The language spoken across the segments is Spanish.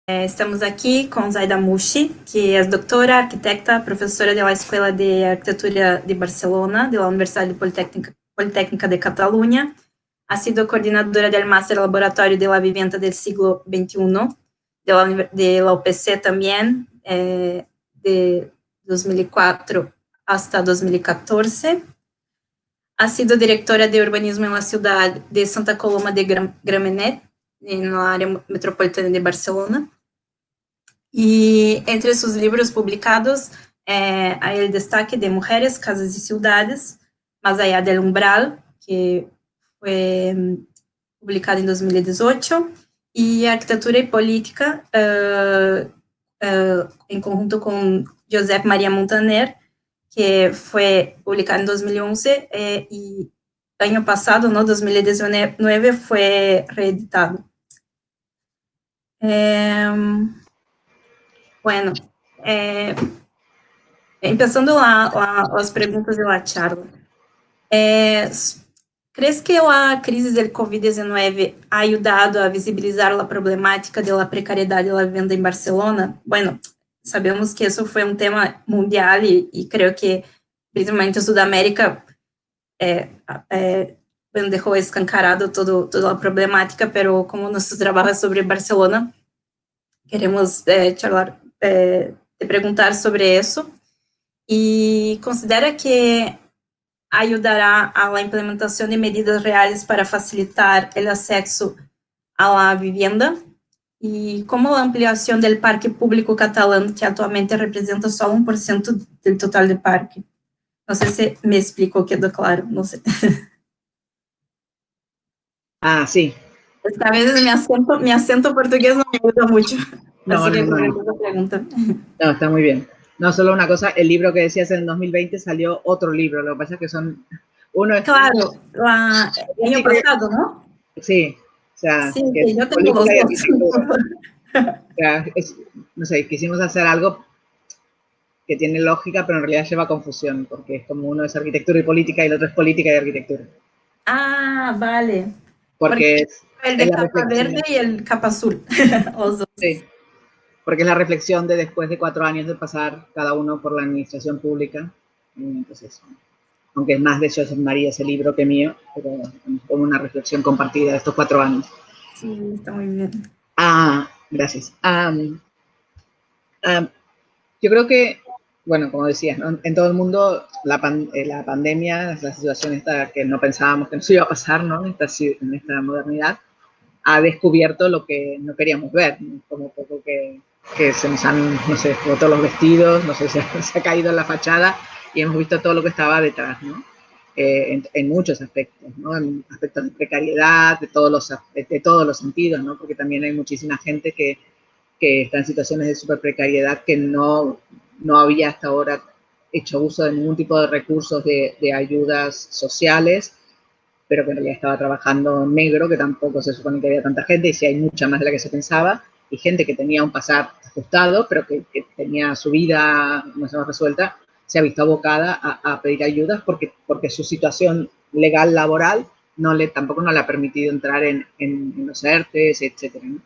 Estamos aqui com Zaida Mouchi, que é doutora, arquitecta, professora da Escola de Arquitectura de Barcelona, da Universidade Politécnica de Cataluña. Ha sido coordinadora del Máster Laboratorio de la Vivienda del Siglo XXI, de la UPC también, de 2004 hasta 2014. Ha sido directora de urbanismo en la ciudad de Santa Coloma de Gramenet, en la área metropolitana de Barcelona. Y entre sus libros publicados hay el destaque de Mujeres, Casas y Ciudades, Más allá del Umbral, que fue publicado en 2018, y Arquitectura y Política, en conjunto con Josep María Montaner, que fue publicado en 2011 y el año pasado, ¿no? 2019, fue reeditado. Bueno, empezando las preguntas de la charla. ¿Crees que la crisis del COVID-19 ha ayudado a visibilizar la problemática de la precariedad de la vivienda en Barcelona? Bueno, sabemos que eso fue un tema mundial y creo que principalmente Sudamérica dejó escancarado toda la problemática, pero como nuestro trabajo es sobre Barcelona, queremos charlar, te preguntar sobre eso. Y considera que ayudará a la implementación de medidas reales para facilitar el acceso a la vivienda, y como la ampliación del parque público catalán, que actualmente representa solo 1% del total del parque. No sé si me explico, quedó claro, no sé. Sí. Esta vez mi acento portugués no me ayuda mucho. Así que la pregunta. No, está muy bien. No, solo una cosa, el libro que decías en 2020 salió otro libro, lo que pasa es que son... Uno es... Claro, el año pasado, ¿no? Sí, o sea, sí, que es yo tengo política los y dos. arquitectura. O sea, no sé, quisimos hacer algo que tiene lógica, pero en realidad lleva confusión, porque es como uno es arquitectura y política y el otro es política y arquitectura. Vale. Porque es el de la capa reflexión. Verde y el capa azul. Sí, porque es la reflexión de después de 4 años de pasar cada uno por la administración pública. Entonces, aunque es más de Josep María ese libro que mío, pero es como una reflexión compartida de estos 4 años. Sí, está muy bien. Gracias. Yo creo que, bueno, como decías, ¿no? En todo el mundo la pandemia, la situación esta que no pensábamos que nos iba a pasar, ¿no? En esta modernidad, ha descubierto lo que no queríamos ver, ¿no? Como poco que se nos han, no sé, roto los vestidos, no sé, se ha caído la fachada y hemos visto todo lo que estaba detrás, ¿no? En muchos aspectos, ¿no? En aspectos de precariedad, de todos los sentidos, ¿no? Porque también hay muchísima gente que está en situaciones de super precariedad que no había hasta ahora hecho uso de ningún tipo de recursos de ayudas sociales, pero que en realidad estaba trabajando en negro, que tampoco se supone que había tanta gente, y sí hay mucha más de la que se pensaba, y gente que tenía un pasar ajustado, pero que tenía su vida más o menos resuelta, se ha visto abocada a pedir ayudas porque su situación legal laboral tampoco no le ha permitido entrar en los ERTES, etcétera, ¿no?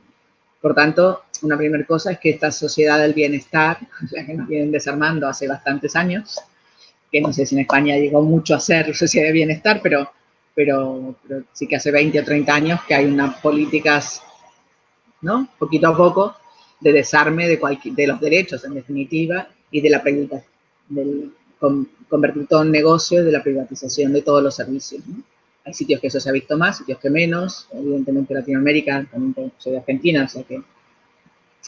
Por tanto, una primera cosa es que esta sociedad del bienestar, la que nos vienen desarmando hace bastantes años, que no sé si en España llegó mucho a ser sociedad de bienestar, pero sí que hace 20 o 30 años que hay unas políticas, ¿no? Poquito a poco, de desarme de los derechos, en definitiva, y de la convertir todo en negocio, de la privatización de todos los servicios, ¿no? Hay sitios que eso se ha visto más, sitios que menos. Evidentemente Latinoamérica, también soy de Argentina, o sea que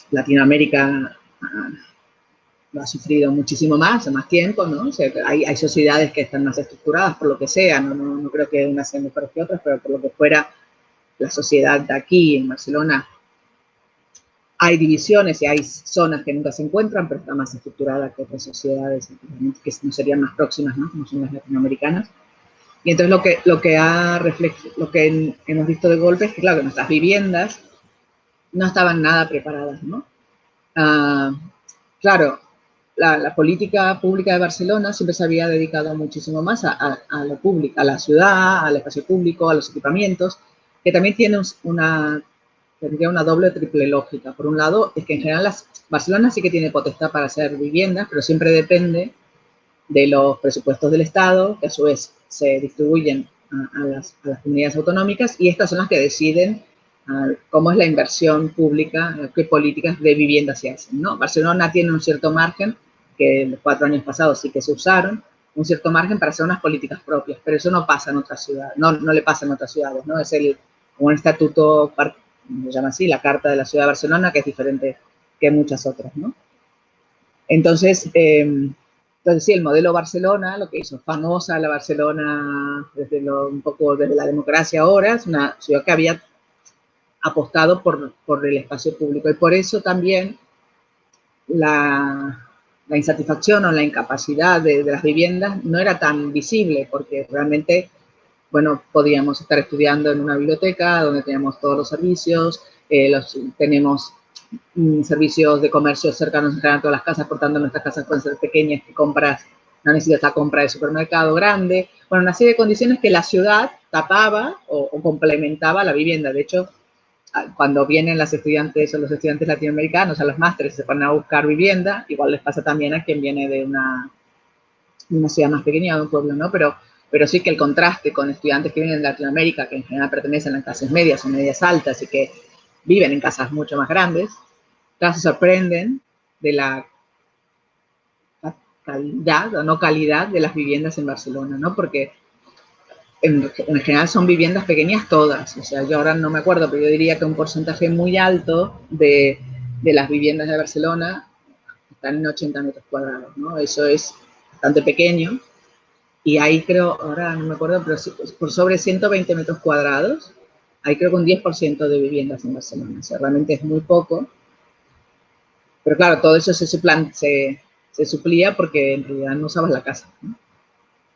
Latinoamérica lo ha sufrido muchísimo más tiempo, ¿no? O sea, hay sociedades que están más estructuradas por lo que sea, no creo que unas sean mejores que otras, pero por lo que fuera, la sociedad de aquí en Barcelona, hay divisiones y hay zonas que nunca se encuentran, pero está más estructurada que otras sociedades que no serían más próximas, ¿no? Como son las latinoamericanas. Y entonces lo que hemos visto de golpe es que, claro, que nuestras viviendas no estaban nada preparadas, ¿no? Claro, la política pública de Barcelona siempre se había dedicado muchísimo más a lo público, a la ciudad, al espacio público, a los equipamientos, que también tiene tendría una doble o triple lógica. Por un lado, es que en general Barcelona sí que tiene potestad para hacer viviendas, pero siempre depende de los presupuestos del Estado, que a su vez se distribuyen a las comunidades autonómicas, y estas son las que deciden cómo es la inversión pública, qué políticas de vivienda se hacen, ¿no? Barcelona tiene un cierto margen, que los 4 años pasados sí que se usaron, un cierto margen para hacer unas políticas propias, pero eso no pasa en otras ciudades, no le pasa en otras ciudades, ¿no? Es un estatuto, se llama así, la Carta de la Ciudad de Barcelona, que es diferente que muchas otras, ¿no? Entonces sí, el modelo Barcelona, lo que hizo famosa la Barcelona un poco desde la democracia ahora, es una ciudad que había apostado por el espacio público, y por eso también la insatisfacción o la incapacidad de las viviendas no era tan visible, porque realmente, bueno, podíamos estar estudiando en una biblioteca donde teníamos todos los servicios, tenemos servicios de comercio cercanos a todas las casas, por tanto nuestras casas pueden ser pequeñas, que compras, no necesitas la compra de supermercado grande, bueno, una serie de condiciones que la ciudad tapaba o complementaba la vivienda. De hecho, cuando vienen las estudiantes o los estudiantes latinoamericanos a los másteres, se ponen a buscar vivienda, igual les pasa también a quien viene de una ciudad más pequeña, de un pueblo, ¿no? Pero sí que el contraste con estudiantes que vienen de Latinoamérica, que en general pertenecen a las clases medias o medias altas y que viven en casas mucho más grandes, claro, se sorprenden de la calidad o no calidad de las viviendas en Barcelona, ¿no? Porque en general son viviendas pequeñas todas, o sea, yo ahora no me acuerdo, pero yo diría que un porcentaje muy alto de las viviendas de Barcelona están en 80 metros cuadrados, ¿no? Eso es bastante pequeño, y ahí creo, ahora no me acuerdo, pero por sobre 120 metros cuadrados, hay creo que un 10% de viviendas en Barcelona, o sea, realmente es muy poco, pero claro, todo eso se suplía porque en realidad no usabas la casa, ¿no?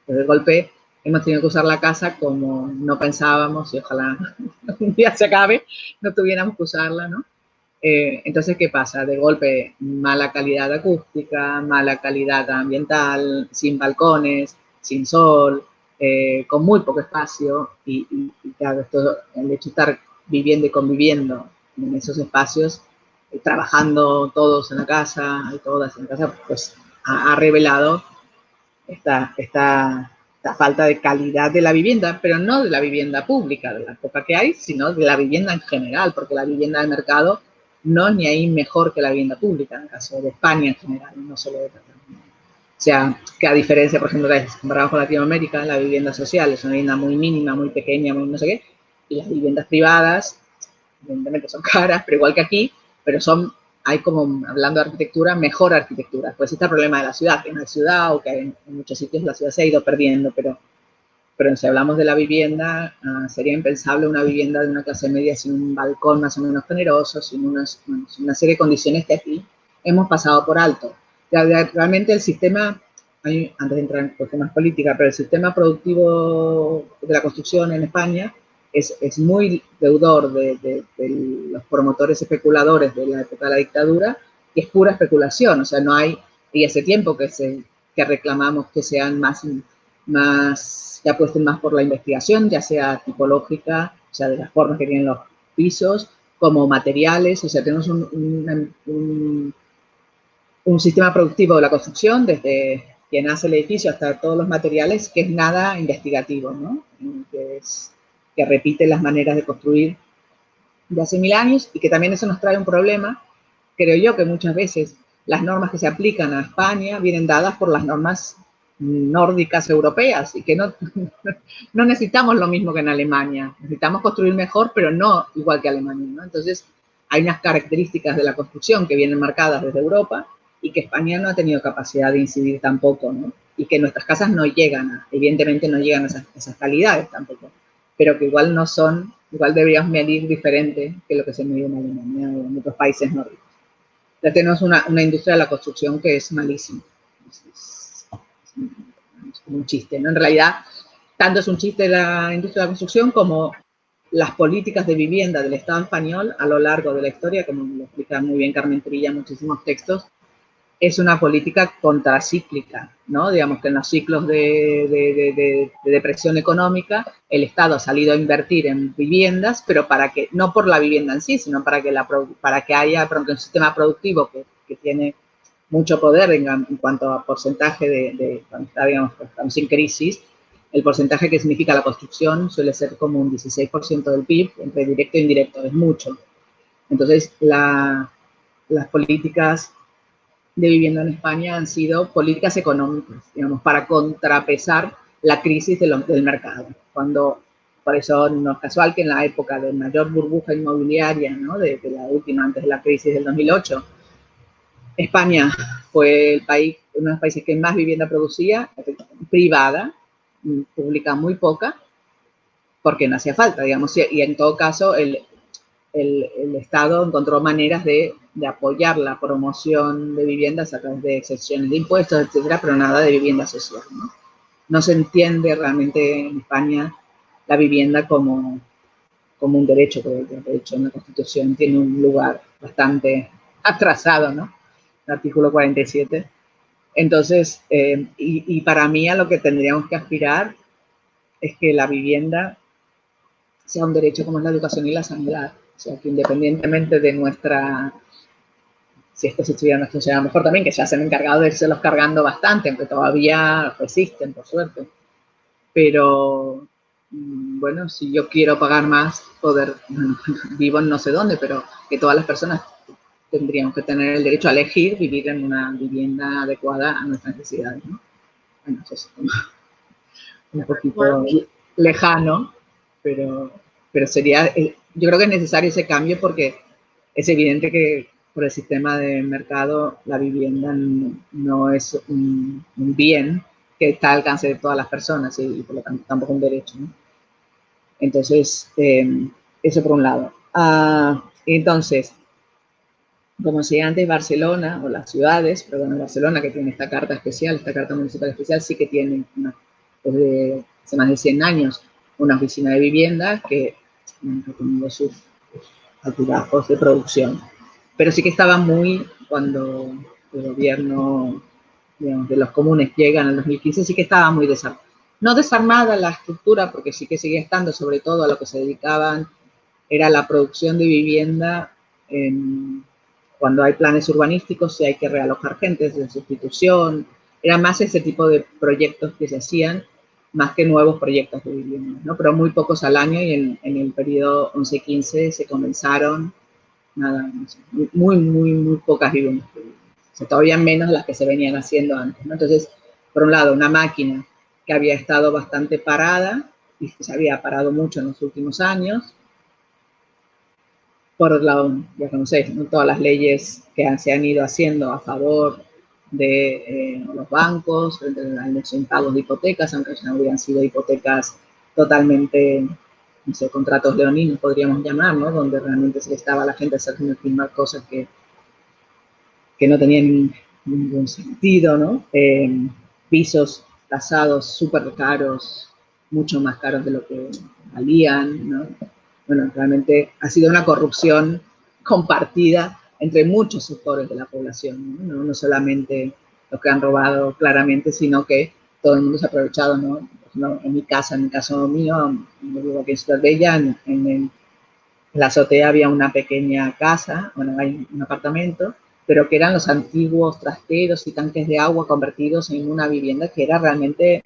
Pero de golpe hemos tenido que usar la casa como no pensábamos, y ojalá un día se acabe, no tuviéramos que usarla, ¿no? Entonces, ¿qué pasa? De golpe, mala calidad acústica, mala calidad ambiental, sin balcones, sin sol, con muy poco espacio, y claro, el hecho de estar viviendo y conviviendo en esos espacios, trabajando todos en la casa, y todas en la casa, pues ha revelado esta falta de calidad de la vivienda, pero no de la vivienda pública, de la poca que hay, sino de la vivienda en general, porque la vivienda de mercado no es ni ahí mejor que la vivienda pública, en el caso de España en general, no solo de Cataluña. O sea, que a diferencia, por ejemplo, de comparado con Latinoamérica, la vivienda social es una vivienda muy mínima, muy pequeña, muy no sé qué, y las viviendas privadas, evidentemente son caras, pero igual que aquí, pero hay como, hablando de arquitectura, mejor arquitectura. Pues está el problema de la ciudad, que en la ciudad o que en muchos sitios la ciudad se ha ido perdiendo, pero si hablamos de la vivienda, sería impensable una vivienda de una clase media sin un balcón más o menos generoso, sin una serie de condiciones que aquí hemos pasado por alto. Realmente el sistema, antes de entrar en cuestiones políticas, pero el sistema productivo de la construcción en España es muy deudor de los promotores especuladores de la época de la dictadura, y es pura especulación, o sea, no hay, y hace tiempo que reclamamos que sean que apuesten más por la investigación, ya sea tipológica, o sea, de las formas que tienen los pisos, como materiales, o sea, tenemos un sistema productivo de la construcción, desde quien hace el edificio hasta todos los materiales, que es nada investigativo, ¿no? Que repite las maneras de construir de hace 1000 años, y que también eso nos trae un problema. Creo yo que muchas veces las normas que se aplican a España vienen dadas por las normas nórdicas europeas, y que no necesitamos lo mismo que en Alemania. Necesitamos construir mejor, pero no igual que Alemania, ¿no? Entonces, hay unas características de la construcción que vienen marcadas desde Europa y que España no ha tenido capacidad de incidir tampoco, ¿no? Y que nuestras casas no llegan, evidentemente no llegan a esas calidades tampoco, pero que igual no son, igual deberíamos medir diferente que lo que se mide en Alemania o en otros países nórdicos. Ya tenemos una industria de la construcción que es malísima. Es un chiste, ¿no? En realidad, tanto es un chiste la industria de la construcción como las políticas de vivienda del Estado español a lo largo de la historia, como lo explica muy bien Carmen Trilla en muchísimos textos, es una política contracíclica, ¿no? Digamos que en los ciclos de depresión económica, el Estado ha salido a invertir en viviendas, pero para que, no por la vivienda en sí, sino para que haya un sistema productivo que tiene mucho poder en cuanto a porcentaje cuando está, digamos, estamos sin crisis, el porcentaje que significa la construcción suele ser como un 16% del PIB, entre directo e indirecto, es mucho. Entonces, las políticas de vivienda en España han sido políticas económicas, digamos, para contrapesar la crisis del mercado. Por eso no es casual que en la época de mayor burbuja inmobiliaria, ¿no? de la última, antes de la crisis del 2008, España fue uno de los países que más vivienda producía, privada, pública muy poca, porque no hacía falta, digamos, y en todo caso el Estado encontró maneras de apoyar la promoción de viviendas a través de excepciones de impuestos, etcétera, pero nada de vivienda social, ¿no? No se entiende realmente en España la vivienda como un derecho, porque de hecho en la Constitución tiene un lugar bastante atrasado, ¿no? El artículo 47. Entonces, y para mí a lo que tendríamos que aspirar es que la vivienda sea un derecho como es la educación y la sanidad. O sea, que independientemente de si esto se estuviera funcionando mejor también, que ya se han encargado de irse los cargando bastante, aunque todavía resisten, por suerte. Pero, bueno, si yo quiero pagar más, vivo en no sé dónde, pero que todas las personas tendríamos que tener el derecho a elegir vivir en una vivienda adecuada a nuestras necesidades, ¿no? Bueno, eso es un poquito lejano, pero sería, yo creo que es necesario ese cambio porque es evidente que por el sistema de mercado la vivienda no es un bien que está al alcance de todas las personas y por lo tanto tampoco un derecho, ¿no? Entonces, eso por un lado. Entonces, como decía antes, Barcelona, o las ciudades, pero bueno, Barcelona que tiene esta carta especial, esta carta municipal especial, sí que tiene desde hace más de 100 años una oficina de vivienda que ha tenido sus altibajos de producción. Pero sí que estaba cuando el gobierno, digamos, de los comunes llega en el 2015, sí que estaba muy no desarmada la estructura, porque sí que seguía estando, sobre todo a lo que se dedicaban, era la producción de vivienda cuando hay planes urbanísticos, si hay que realojar gente de sustitución, era más ese tipo de proyectos que se hacían, más que nuevos proyectos de vivienda, ¿no? Pero muy pocos al año y en el periodo 11-15 se comenzaron, nada, no sé, muy pocas viviendas. O sea, todavía menos las que se venían haciendo antes, ¿no? Entonces, por un lado, una máquina que había estado bastante parada y se había parado mucho en los últimos años, por ya conocéis, ¿no? Todas las leyes que se han ido haciendo a favor de los bancos, los impagos de hipotecas, aunque no hubieran sido hipotecas totalmente, no sé, contratos leoninos podríamos llamar, ¿no? Donde realmente se le estaba a la gente haciendo firmar cosas que no tenían ningún sentido, ¿no? Pisos tasados súper caros, mucho más caros de lo que valían, ¿no? Bueno, realmente ha sido una corrupción compartida entre muchos sectores de la población, ¿no? No solamente los que han robado claramente, sino que todo el mundo se ha aprovechado, ¿no? En mi casa, en el caso mío, yo vivo aquí en Ciudad Bella, en la azotea había una pequeña casa, bueno, hay un apartamento, pero que eran los antiguos trasteros y tanques de agua convertidos en una vivienda que era realmente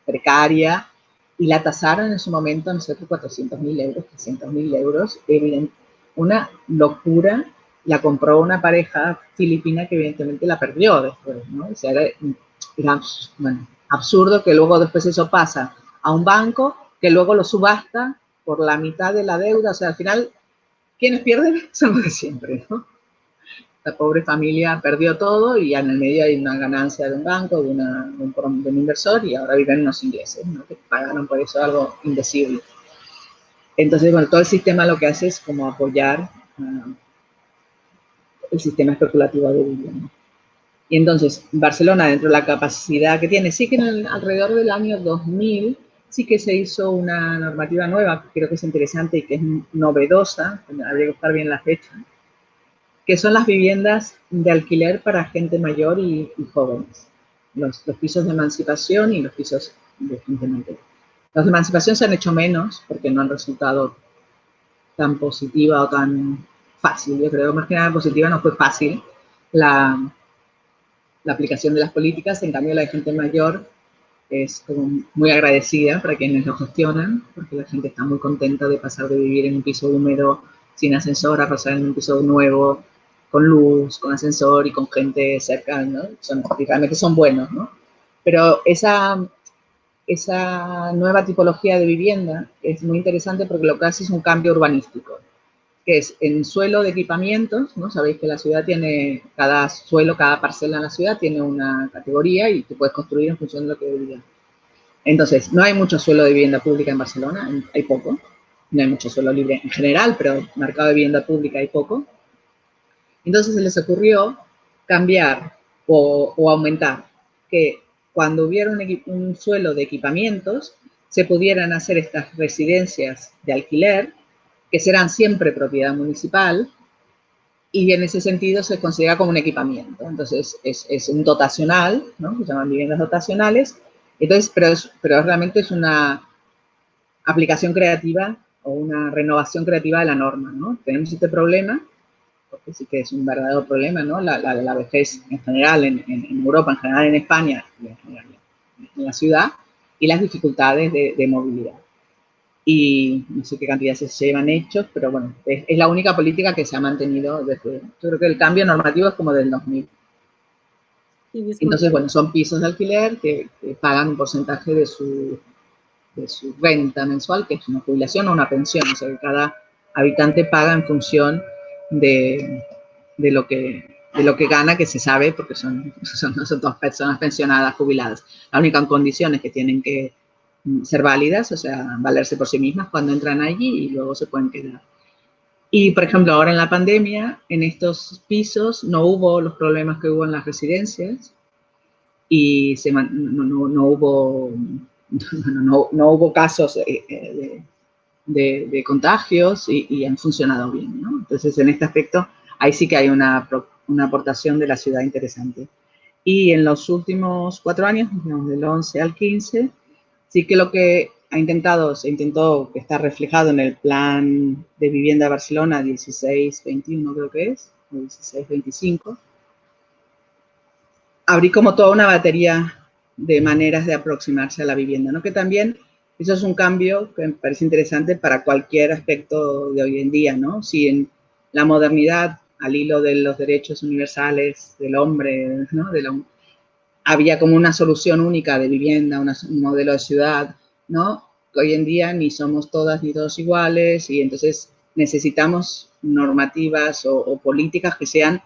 precaria, y la tasaron en su momento, no sé, 400.000 euros, 300.000 euros, una locura. La compró una pareja filipina que evidentemente la perdió después, ¿no? O sea, era bueno, absurdo que luego después eso pasa a un banco que luego lo subasta por la mitad de la deuda. O sea, al final, quienes pierden son los de siempre, ¿no? La pobre familia perdió todo y en el medio hay una ganancia de un banco, de un inversor, y ahora viven unos ingleses, ¿no? Que pagaron por eso algo indecible. Entonces, bueno, todo el sistema lo que hace es como apoyar el sistema especulativo de vivienda. Y entonces, Barcelona, dentro de la capacidad que tiene, sí que alrededor del año 2000 sí que se hizo una normativa nueva, que creo que es interesante y que es novedosa, habría que buscar bien la fecha, que son las viviendas de alquiler para gente mayor y jóvenes. Los pisos de emancipación y los pisos de gente mayor. Los de emancipación se han hecho menos porque no han resultado tan positiva o tan fácil. Yo creo más que nada positiva no fue fácil la aplicación de las políticas. En cambio, la de gente mayor es como muy agradecida para quienes lo gestionan, porque la gente está muy contenta de pasar de vivir en un piso húmedo sin ascensor a pasar en un piso nuevo, con luz, con ascensor y con gente cerca, ¿no? Realmente son buenos, ¿no? Pero esa nueva tipología de vivienda es muy interesante porque lo que hace es un cambio urbanístico, que es en suelo de equipamientos, ¿no? Sabéis que la ciudad tiene, cada suelo, cada parcela en la ciudad tiene una categoría y tú puedes construir en función de lo que vivías. Entonces, no hay mucho suelo de vivienda pública en Barcelona, hay poco. No hay mucho suelo libre en general, pero mercado de vivienda pública hay poco. Entonces se les ocurrió cambiar o aumentar, que cuando hubiera un suelo de equipamientos, se pudieran hacer estas residencias de alquiler, que serán siempre propiedad municipal, y en ese sentido se considera como un equipamiento. Entonces, es un dotacional, ¿no? Se llaman viviendas dotacionales. Entonces, pero realmente es una aplicación creativa o una renovación creativa de la norma, ¿no? Tenemos este problema, porque sí que es un verdadero problema, ¿no? La vejez en general en Europa, en general en España, y en general en la ciudad, y las dificultades de movilidad. Y no sé qué cantidades se llevan hechos, pero bueno, es la única política que se ha mantenido desde, yo creo que el cambio normativo es como del 2000. Entonces, bueno, son pisos de alquiler que pagan un porcentaje de su renta mensual, que es una jubilación o una pensión, o sea que cada habitante paga en función de lo que gana, que se sabe, porque no son todas personas pensionadas, jubiladas. La única condición es que tienen que ser válidas, o sea, valerse por sí mismas cuando entran allí y luego se pueden quedar. Y, por ejemplo, ahora en la pandemia, en estos pisos no hubo los problemas que hubo en las residencias y no hubo casos de contagios y han funcionado bien, ¿no? Entonces, en este aspecto, ahí sí que hay una aportación de la ciudad interesante. Y en los últimos 4 años, digamos, del 11 al 15, sí que lo que se intentó, que está reflejado en el plan de vivienda de Barcelona 16-21, creo que es, o 16-25, abrí como toda una batería de maneras de aproximarse a la vivienda, ¿no? Que también eso es un cambio que me parece interesante para cualquier aspecto de hoy en día, ¿no? Si en la modernidad, al hilo de los derechos universales del hombre, ¿no? Había como una solución única de vivienda, un modelo de ciudad, ¿no? Que hoy en día ni somos todas ni todos iguales y entonces necesitamos normativas o políticas que sean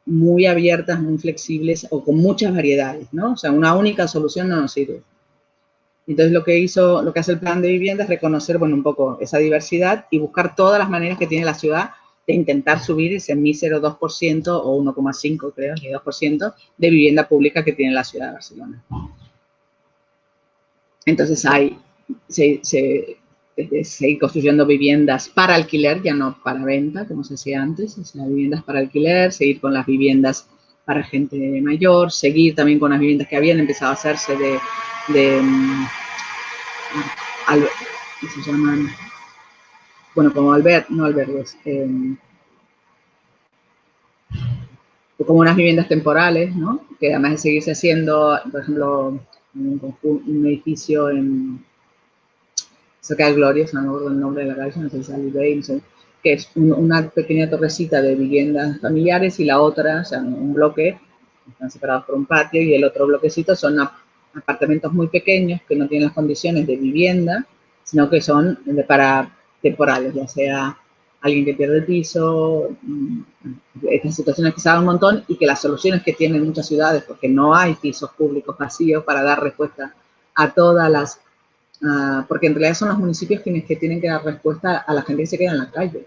muy abiertas, muy flexibles o con muchas variedades, ¿no? O sea, una única solución no nos sirve. Entonces, lo que hace el plan de vivienda es reconocer, bueno, un poco esa diversidad y buscar todas las maneras que tiene la ciudad de intentar subir ese mísero 2% o 1,5, creo, ni 2% de vivienda pública que tiene la ciudad de Barcelona. Entonces, seguir construyendo viviendas para alquiler, ya no para venta, como se hacía antes, o sea, viviendas para alquiler, seguir con las viviendas para gente mayor, seguir también con las viviendas que habían empezado a hacerse ¿qué se llaman? Bueno, como albergues, como unas viviendas temporales, ¿no? Que además de seguirse haciendo, por ejemplo, un edificio cerca de Gloria, no me acuerdo el nombre de la calle, no sé si es Alibey, no sé, que es una pequeña torrecita de viviendas familiares y la otra, o sea, un bloque, están separados por un patio y el otro bloquecito son apartamentos muy pequeños que no tienen las condiciones de vivienda, sino que son para temporales, ya sea alguien que pierde el piso, estas situaciones que se dan un montón y que las soluciones que tienen muchas ciudades, porque no hay pisos públicos vacíos para dar respuesta a todas las porque en realidad son los municipios quienes que tienen que dar respuesta a la gente que se queda en la calle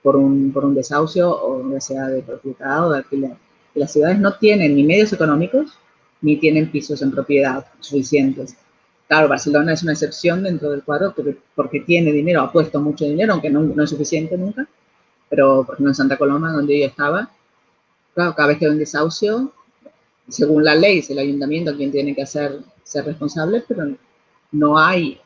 por un desahucio o ya sea de propiedad o de alquiler. Y las ciudades no tienen ni medios económicos ni tienen pisos en propiedad suficientes. Claro, Barcelona es una excepción dentro del cuadro porque tiene dinero, ha puesto mucho dinero, aunque no es suficiente nunca, Pero, por ejemplo, en Santa Coloma, donde yo estaba, claro, cada vez que hay un desahucio, según la ley, es el ayuntamiento quien tiene que ser responsable, pero no hay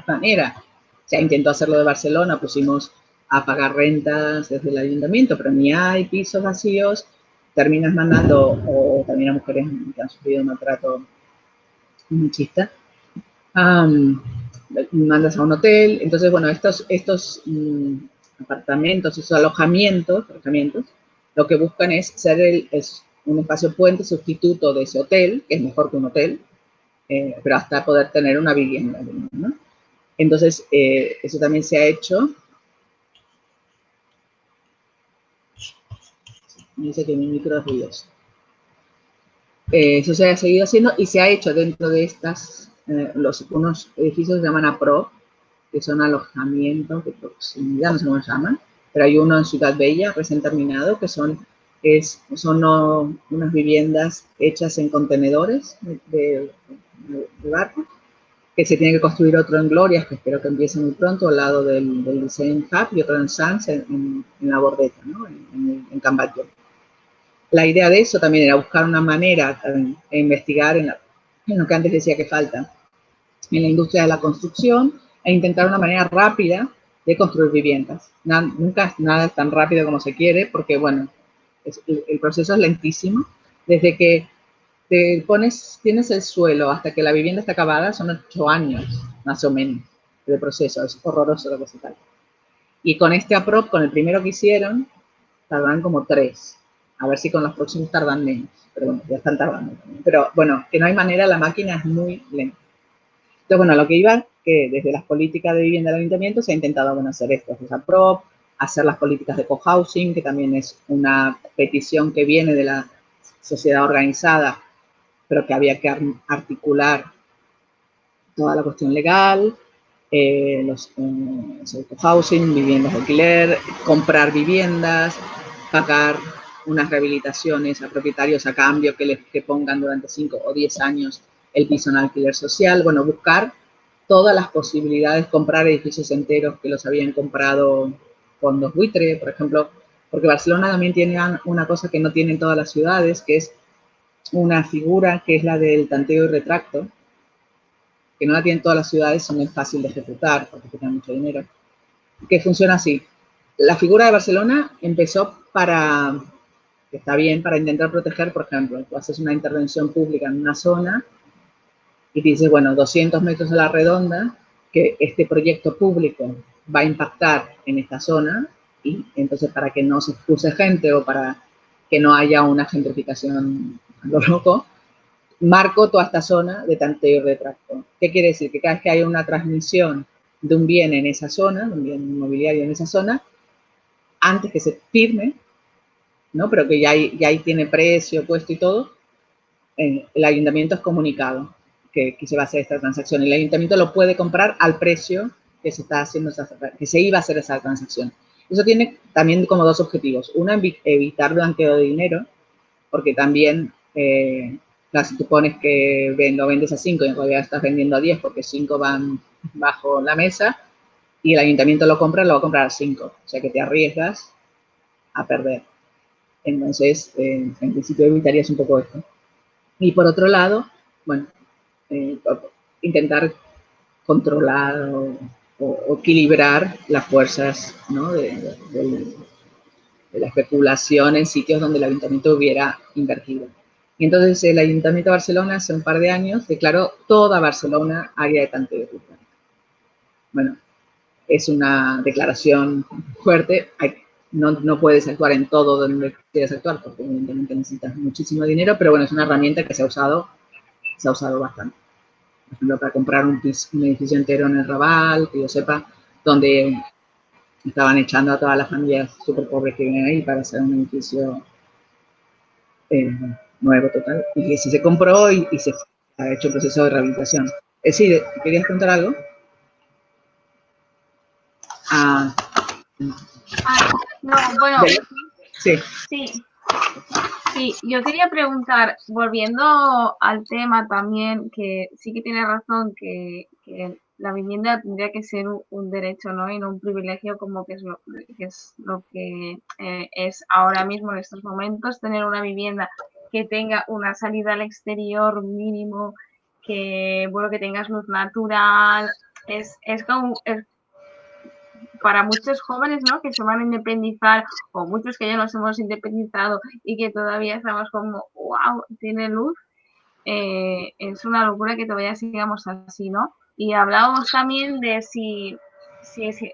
manera. Se intentó hacerlo de Barcelona, pusimos a pagar rentas desde el ayuntamiento, pero ni hay pisos vacíos, terminas mandando, o también a mujeres que han sufrido un maltrato machista, mandas a un hotel. Entonces, bueno, estos apartamentos, esos alojamientos, lo que buscan es ser un espacio puente sustituto de ese hotel, que es mejor que un hotel, pero hasta poder tener una vivienda, ¿no? Entonces, eso también se ha hecho. Dice que mi micro es ruidoso. Eso se ha seguido haciendo y se ha hecho dentro de estas, unos edificios que se llaman APRO, que son alojamientos de proximidad, no sé cómo se llaman, pero hay uno en Ciudad Bella, recién terminado, que son unas viviendas hechas en contenedores de barco, que se tiene que construir otro en Glorias, que espero que empiece muy pronto, al lado del Design Hub, y otro en Sanz, en la Bordeta, ¿no? en Can Batlló. La idea de eso también era buscar una manera de investigar en lo que antes decía que falta, en la industria de la construcción, e intentar una manera rápida de construir viviendas. Nunca nada es tan rápido como se quiere, porque, bueno, el proceso es lentísimo. Desde que tienes el suelo hasta que la vivienda está acabada, son 8 años, más o menos, de proceso. Es horroroso lo que se trata. Y con este APROP, con el primero que hicieron, tardan como 3. A ver si con los próximos tardan menos. Pero bueno, ya están tardando también. Pero bueno, que no hay manera, la máquina es muy lenta. Entonces, bueno, lo que iba, que desde las políticas de vivienda del ayuntamiento se ha intentado, bueno, hacer esto, esa PROP, hacer las políticas de cohousing, que también es una petición que viene de la sociedad organizada, pero que había que articular toda la cuestión legal, los cohousing, viviendas de alquiler, comprar viviendas, pagar unas rehabilitaciones a propietarios a cambio que pongan durante 5 o 10 años el piso en alquiler social. Bueno, buscar todas las posibilidades, comprar edificios enteros que los habían comprado fondos buitre, por ejemplo, porque Barcelona también tiene una cosa que no tienen todas las ciudades, que es una figura que es la del tanteo y retracto, que no la tienen todas las ciudades, son muy fácil de ejecutar porque tienen mucho dinero, que funciona así. La figura de Barcelona empezó está bien, para intentar proteger, por ejemplo, tú haces una intervención pública en una zona y dices, bueno, 200 metros a la redonda, que este proyecto público va a impactar en esta zona, y entonces para que no se expulse gente o para que no haya una gentrificación a lo loco, marco toda esta zona de tanteo y retracto. ¿Qué quiere decir? Que cada vez que haya una transmisión de un bien en esa zona, un bien inmobiliario en esa zona, antes que se firme, ¿no? Pero que ya ahí tiene precio puesto y todo, el ayuntamiento es comunicado que se va a hacer esta transacción. El ayuntamiento lo puede comprar al precio que se está haciendo, que se iba a hacer esa transacción. Eso tiene también como dos objetivos. Uno, evitar blanqueo de dinero, porque también, si tú pones que lo vendes a 5 y en realidad estás vendiendo a 10 porque 5 van bajo la mesa y el ayuntamiento lo va a comprar a 5. O sea que te arriesgas a perder. Entonces, en principio evitarías un poco esto. Y por otro lado, bueno, intentar controlar o equilibrar las fuerzas, ¿no? de la especulación en sitios donde el ayuntamiento hubiera invertido. Y entonces el Ayuntamiento de Barcelona hace un par de años declaró toda Barcelona área de tanteo y retracto. Bueno, es una declaración fuerte. No puedes actuar en todo donde quieres actuar porque evidentemente necesitas muchísimo dinero, pero bueno, es una herramienta que se ha usado bastante. Por ejemplo, para comprar un edificio entero en el Raval, que yo sepa, donde estaban echando a todas las familias súper pobres que viven ahí para hacer un edificio nuevo total. Y sí se compró y se ha hecho un proceso de rehabilitación. Sí, ¿querías contar algo? No, bueno, sí. Sí, yo quería preguntar, volviendo al tema también, que sí que tiene razón que la vivienda tendría que ser un derecho, ¿no? Y no un privilegio como que es lo que es ahora mismo en estos momentos, tener una vivienda que tenga una salida al exterior mínimo, que, bueno, que tengas luz natural, es como, para muchos jóvenes, ¿no? Que se van a independizar, o muchos que ya nos hemos independizado y que todavía estamos como, wow, tiene luz, es una locura que todavía sigamos así, ¿no? Y hablábamos también de si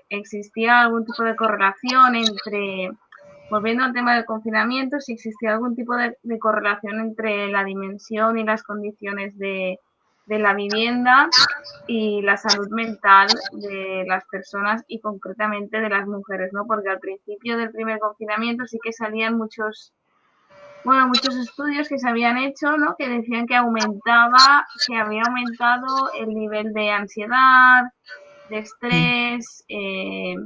existía algún tipo de correlación entre, volviendo al tema del confinamiento, si existía algún tipo de correlación entre la dimensión y las condiciones de la vivienda y la salud mental de las personas y concretamente de las mujeres, ¿no? Porque al principio del primer confinamiento sí que salían muchos estudios que se habían hecho, ¿no? Que decían que había aumentado el nivel de ansiedad, de estrés, y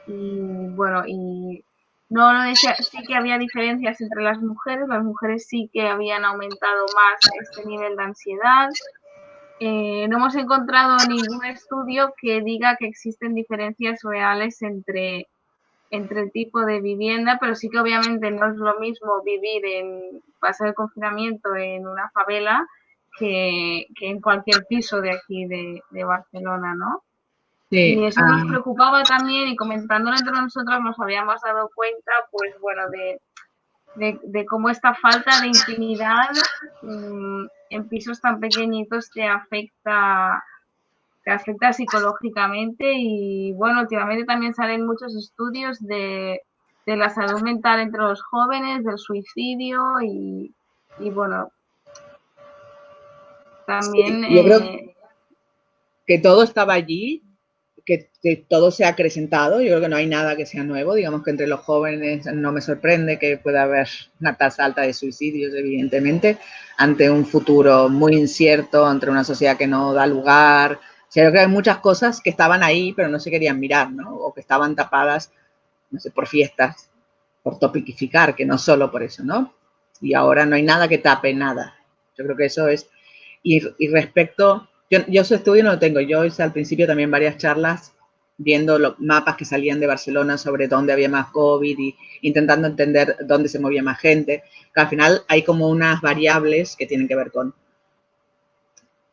bueno, y no lo decía, sí que había diferencias entre las mujeres sí que habían aumentado más este nivel de ansiedad. No hemos encontrado ningún estudio que diga que existen diferencias reales entre el tipo de vivienda, pero sí que obviamente no es lo mismo pasar el confinamiento en una favela que en cualquier piso de aquí de Barcelona, ¿no? Sí, Y eso nos preocupaba también y comentándolo entre nosotros nos habíamos dado cuenta, pues bueno, de cómo esta falta de intimidad en pisos tan pequeñitos te afecta psicológicamente y bueno, últimamente también salen muchos estudios de la salud mental entre los jóvenes, del suicidio y bueno, también yo creo que todo estaba allí, que todo se ha acrecentado. Yo creo que no hay nada que sea nuevo. Digamos que entre los jóvenes no me sorprende que pueda haber una tasa alta de suicidios, evidentemente, ante un futuro muy incierto, ante una sociedad que no da lugar. O sea, yo creo que hay muchas cosas que estaban ahí, pero no se querían mirar, ¿no? O que estaban tapadas, no sé, por fiestas, por topiquificar, que no solo por eso, ¿no? Y ahora no hay nada que tape nada. Yo creo que eso es. Y respecto, yo ese estudio no lo tengo. Yo hice al principio también varias charlas viendo los mapas que salían de Barcelona sobre dónde había más COVID y intentando entender dónde se movía más gente. Que al final hay como unas variables que tienen que ver con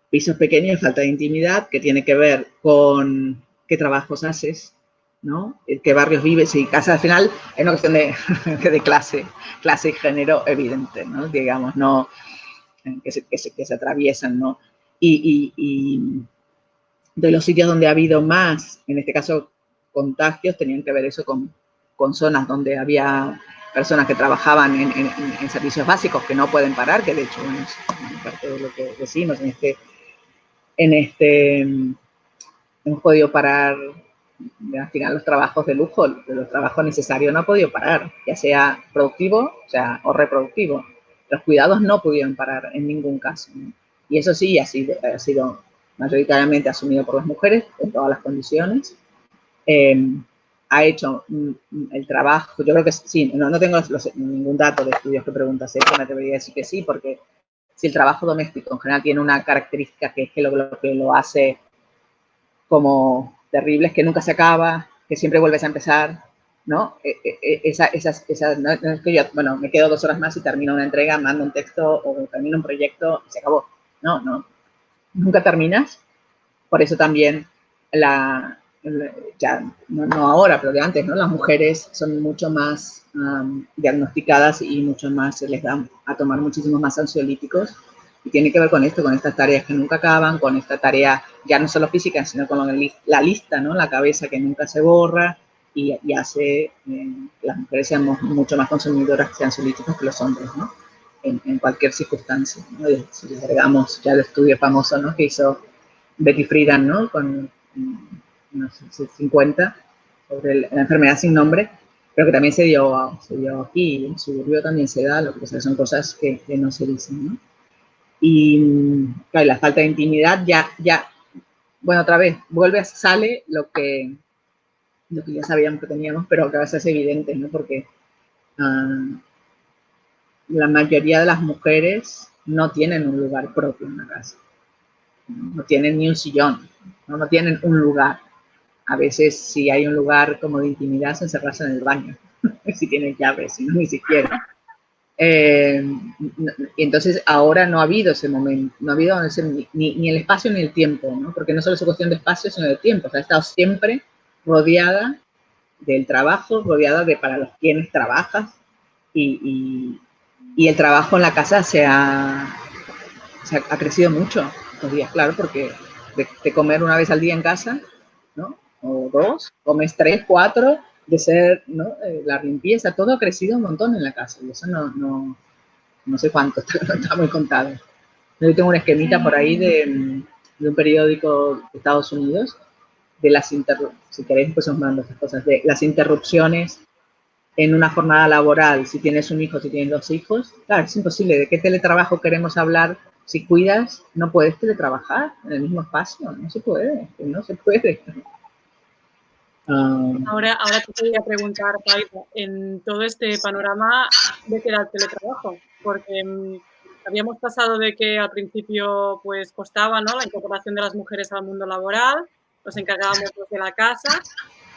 pisos pequeños, falta de intimidad, que tiene que ver con qué trabajos haces, ¿no? ¿Qué barrios vives? Y casa, al final es una cuestión de clase y género evidente, ¿no? Digamos, no que se atraviesan, ¿no? Y de los sitios donde ha habido más, en este caso, contagios, tenían que ver eso con zonas donde había personas que trabajaban en servicios básicos que no pueden parar, que de hecho, bueno, es parte de lo que decimos hemos podido parar al final los trabajos de lujo, los trabajos necesarios no ha podido parar, ya sea productivo o reproductivo. Los cuidados no pudieron parar en ningún caso, ¿no? Y eso sí ha sido mayoritariamente asumido por las mujeres en todas las condiciones. Ha hecho el trabajo, yo creo que sí, no tengo ningún dato de estudios que preguntas eso, me debería decir que sí, porque si el trabajo doméstico en general tiene una característica que es que lo que lo hace como terribles, que nunca se acaba, que siempre vuelves a empezar, ¿no? No es que yo, bueno, me quedo 2 horas más y termino una entrega, mando un texto o termino un proyecto y se acabó. No, nunca terminas. Por eso también ya no ahora, pero de antes, ¿no? Las mujeres son mucho más diagnosticadas y mucho más se les da a tomar muchísimos más ansiolíticos. Y tiene que ver con esto, con estas tareas que nunca acaban, con esta tarea ya no solo física, sino con la lista, ¿no? La cabeza que nunca se borra y hace que las mujeres seamos mucho más consumidoras de ansiolíticos que los hombres, ¿no? En cualquier circunstancia, ¿no? Si les agregamos ya el estudio famoso, ¿no? Que hizo Betty Friedan, ¿no? Con no sé, 50, sobre la enfermedad sin nombre, pero que también se dio aquí, en Suburbio también se da, lo que son cosas que no se dicen, ¿no? Y claro, la falta de intimidad bueno, otra vez, sale lo que ya sabíamos que teníamos, pero que a veces es evidente, ¿no? Porque la mayoría de las mujeres no tienen un lugar propio en la casa. no tienen ni un sillón, no tienen un lugar. A veces, si hay un lugar como de intimidad, se encerrarse en el baño, si tienen llaves, si no, ni siquiera. Y entonces ahora no ha habido ese momento, no ha habido ni el espacio ni el tiempo, ¿no? Porque no solo es cuestión de espacio, sino de tiempo. O sea, ha estado siempre rodeada del trabajo, rodeada de para los quienes trabajas, y el trabajo en la casa ha crecido mucho estos días, claro, porque de comer una vez al día en casa, ¿no? O dos, comes 3, 4, de ser, ¿no? La limpieza, todo ha crecido un montón en la casa, y eso no sé cuánto, no está muy contado. Yo tengo una esquemita por ahí de un periódico de Estados Unidos, de las si queréis, pues os mando estas cosas, de las interrupciones en una jornada laboral, si tienes un hijo, si tienes 2 hijos. Claro, es imposible. ¿De qué teletrabajo queremos hablar? Si cuidas, no puedes teletrabajar en el mismo espacio, no se puede, no se puede. Ahora te quería preguntar, Paita, en todo este panorama, ¿de qué era el teletrabajo? Porque habíamos pasado de que al principio pues costaba, ¿no?, la incorporación de las mujeres al mundo laboral, nos encargábamos de la casa,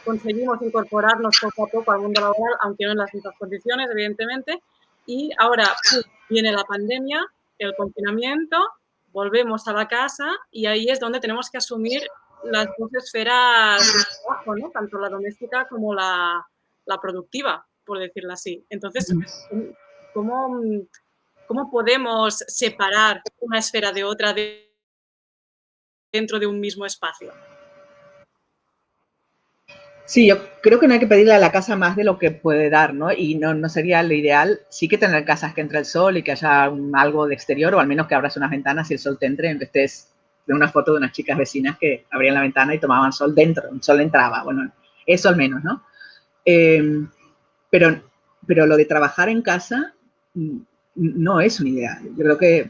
conseguimos incorporarnos poco a poco al mundo laboral, aunque no en las mismas condiciones, evidentemente, y ahora viene la pandemia, el confinamiento, volvemos a la casa y ahí es donde tenemos que asumir las dos esferas de trabajo, ¿no? Tanto la doméstica como la productiva, por decirlo así. Entonces, ¿cómo podemos separar una esfera de otra dentro de un mismo espacio? Sí, yo creo que no hay que pedirle a la casa más de lo que puede dar, ¿no? Y no sería lo ideal. Sí que tener casas que entre el sol y que haya algo de exterior, o al menos que abras unas ventanas y el sol te entre. Estés de una foto de unas chicas vecinas que abrían la ventana y tomaban sol dentro, el sol entraba. Bueno, eso al menos, ¿no? Pero lo de trabajar en casa no es una idea. Yo creo que,